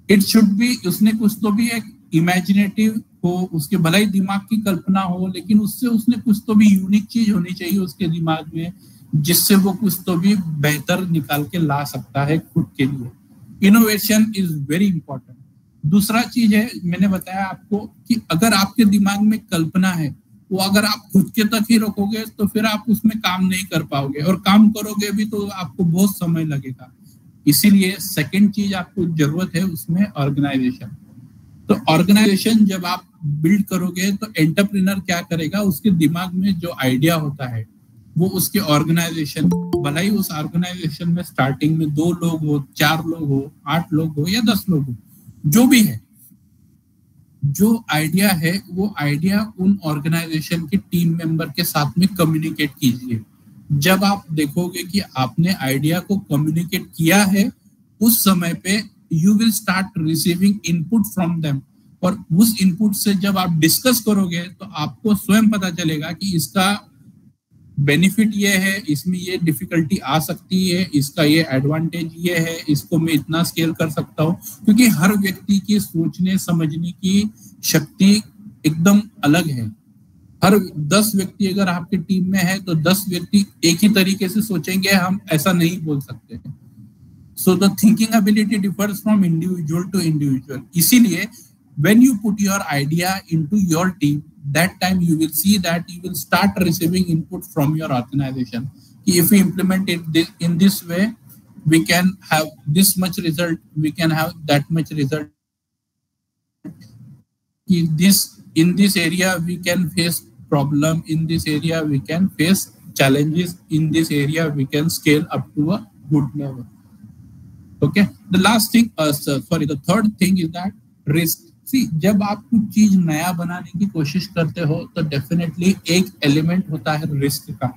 It should be, उसने कुछ तो भी एक इमेजिनेटिव हो, उसके भले ही दिमाग की कल्पना हो, लेकिन उससे उसने कुछ तो भी यूनिक चीज होनी चाहिए उसके दिमाग में, जिससे वो कुछ तो भी बेहतर निकाल के ला सकता है खुद के लिए। Innovation is very important. दूसरा चीज है, मैंने बताया आपको कि अगर आपके दिमाग में कल्पना है, वो अगर आप खुद के तक ही रखोगे तो फिर आप उसमें काम नहीं कर पाओगे, और काम करोगे भी तो आपको बहुत समय लगेगा। इसीलिए सेकंड चीज आपको जरूरत है उसमें ऑर्गेनाइजेशन। तो ऑर्गेनाइजेशन जब आप बिल्ड करोगे तो एंटरप्रेन्योर क्या करेगा, उसके दिमाग में जो आइडिया होता है वो उसके ऑर्गेनाइजेशन, भले ही उस ऑर्गेनाइजेशन में स्टार्टिंग में 2 लोग हो, 4 लोग हो, 8 लोग हो या 10 लोग हो, जो भी है, जो आइडिया है वो आइडिया उन ऑर्गेनाइजेशन के टीम मेंबर के साथ में कम्युनिकेट कीजिए। जब आप देखोगे कि आपने आइडिया को कम्युनिकेट किया है, उस समय पे you will start receiving input from them, और उस इनपुट से जब आप डिस्कस करोगे तो आपको स्वयं पता चलेगा कि इसका बेनिफिट ये है, इसमें ये डिफिकल्टी आ सकती है, इसका ये एडवांटेज ये है, इसको मैं इतना स्केल कर सकता हूँ। क्योंकि हर व्यक्ति की सोचने समझने की शक्ति एकदम अलग है। हर 10 व्यक्ति अगर आपकी टीम में है तो 10 व्यक्ति एक ही तरीके से सोचेंगे, हम ऐसा नहीं बोल सकते। So the thinking ability differs from individual to individual. इसीलिए when you put your idea into your team, that time you will see that you will start receiving input from your organization. If we implement it in this way, we can have this much result, we can have that much result. In this area we can face problem, in this area we can face challenges, in this area we can scale up to a good level. Okay, the last thing, the third thing is that risk. जब आप कुछ चीज नया बनाने की कोशिश करते हो तो डेफिनेटली एक एलिमेंट होता है रिस्क का।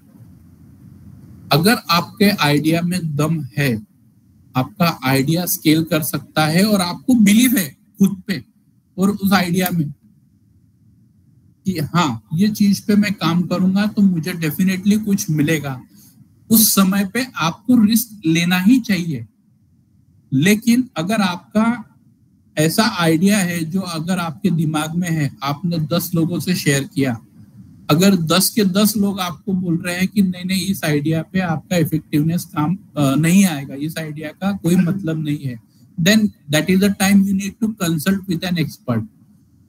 अगर आपके आइडिया में दम है, आपका आइडिया स्केल कर सकता है और आपको बिलीव है खुद पे और उस आइडिया में कि हाँ ये चीज पे मैं काम करूंगा तो मुझे डेफिनेटली कुछ मिलेगा, उस समय पे आपको रिस्क लेना ही चाहिए। लेकिन अगर आपका ऐसा आइडिया है जो अगर आपके दिमाग में है, आपने 10 लोगों से शेयर किया, अगर 10 के 10 लोग आपको बोल रहे हैं कि नहीं नहीं इस आइडिया पे आपका इफेक्टिवनेस काम नहीं आएगा, इस आइडिया का कोई मतलब नहीं है, then that is the time you need to consult with an expert.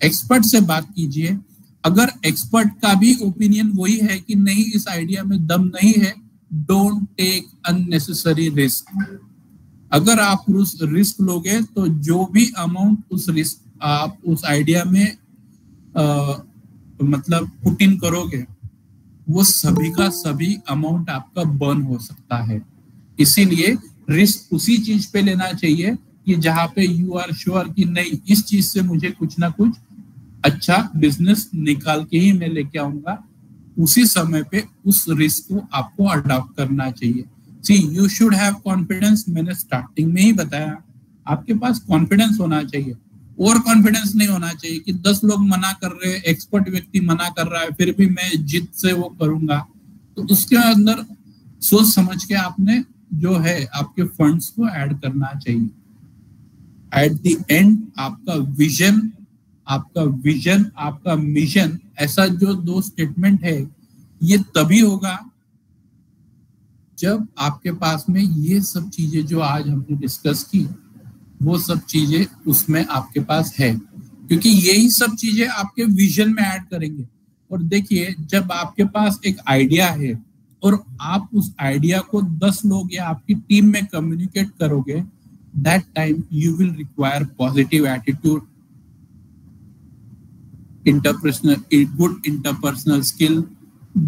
Expert से बात कीजिए। अगर एक्सपर्ट का भी ओपिनियन वही है कि नहीं इस आइडिया में दम नहीं है, डोंट टेक अननेसेसरी रिस्क। अगर आप उस रिस्क लोगे तो जो भी अमाउंट उस रिस्क आप उस आइडिया में मतलब पुट इन करोगे, वो सभी का सभी अमाउंट आपका बर्न हो सकता है। इसीलिए रिस्क उसी चीज पे लेना चाहिए कि जहां पे यू आर श्योर कि नहीं इस चीज से मुझे कुछ ना कुछ अच्छा बिजनेस निकाल के ही मैं लेके आऊंगा, उसी समय पे उस रिस्क को आपको अडॉप्ट करना चाहिए। See, you should have confidence. मैंने स्टार्टिंग में ही बताया, आपके पास कॉन्फिडेंस होना चाहिए। ओवर कॉन्फिडेंस नहीं होना चाहिए कि 10 लोग मना कर रहे हैं, एक्सपर्ट व्यक्ति मना कर रहा है, फिर भी मैं जिद से वो करूंगा। तो उसके अंदर सोच समझ के आपने जो है आपके फंड्स को ऐड करना चाहिए। एट द एंड आपका विजन, आपका मिशन, ऐसा जो 2 स्टेटमेंट है, ये तभी होगा जब आपके पास में ये सब चीजें जो आज हमने डिस्कस की, वो सब चीजें उसमें आपके पास है, क्योंकि यही सब चीजें आपके विजन में ऐड करेंगे। और देखिए, जब आपके पास एक आइडिया है और आप उस आइडिया को 10 लोग या आपकी टीम में कम्युनिकेट करोगे, that time you will require positive attitude, good interpersonal skill,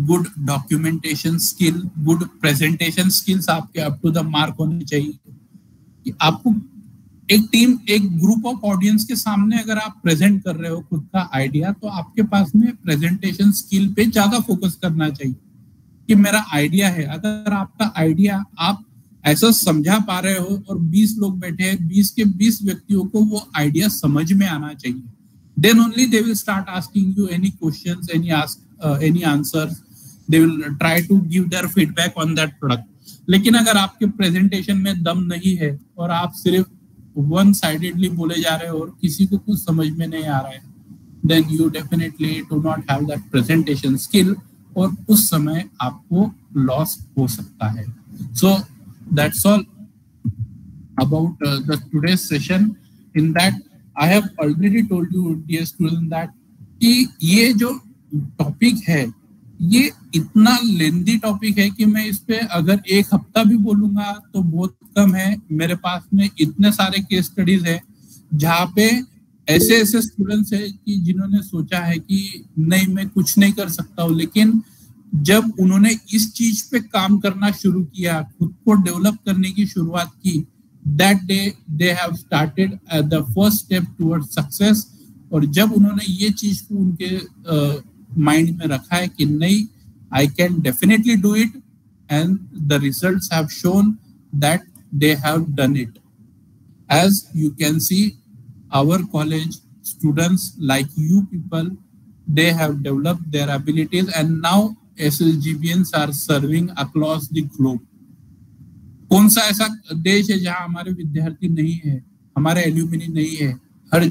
good documentation skill, good presentation skills आपके up to the mark होने चाहिए. कि आपको एक टीम, एक ग्रुप ऑफ ऑडियंस के सामने अगर आप प्रेजेंट कर रहे हो खुद का आइडिया, तो आपके पास में प्रेजेंटेशन स्किल पे ज्यादा फोकस करना चाहिए कि मेरा आइडिया है. अगर आपका आइडिया आप ऐसा समझा पा रहे हो और 20 लोग बैठे हैं, 20 के 20 व्यक्तियों को वो आइडिया समझ में आना चाहिए, then only they will start asking you any questions, any answers. They will try to give their feedback on that product. लेकिन अगर आपके प्रेजेंटेशन में दम नहीं है और आप सिर्फ वन साइडेडली बोले जा रहे हो और किसी को कुछ समझ में नहीं आ रहा है, then you definitely do not have that presentation skill, और उस समय आपको लॉस हो सकता है. So that's all about the today's session. In that I have already told you, dear student, that कि ये जो टॉपिक है ये इतना लेंदी टॉपिक है कि मैं इस पे अगर एक हफ्ता भी बोलूंगा तो बहुत कम है. मेरे पास में इतने सारे केस स्टडीज है जहाँ पे ऐसे ऐसे स्टूडेंट्स है कि जिन्होंने सोचा है कि नहीं मैं कुछ नहीं कर सकता हूँ, लेकिन जब उन्होंने इस चीज पे काम करना शुरू किया, खुद को डेवलप करने की शुरुआत की, that day they have started the first step towards success. और जब उन्होंने ये चीज को उनके माइंड में रखा है कि नहीं, I can definitely do it, and the results have shown that they have done it. As you can see, our college students like you people, they have developed their abilities, and now SSGBNs are serving across the globe. कौन सा ऐसा देश है जहां हमारे विद्यार्थी नहीं है, हमारे एल्यूमिनी नहीं है? हर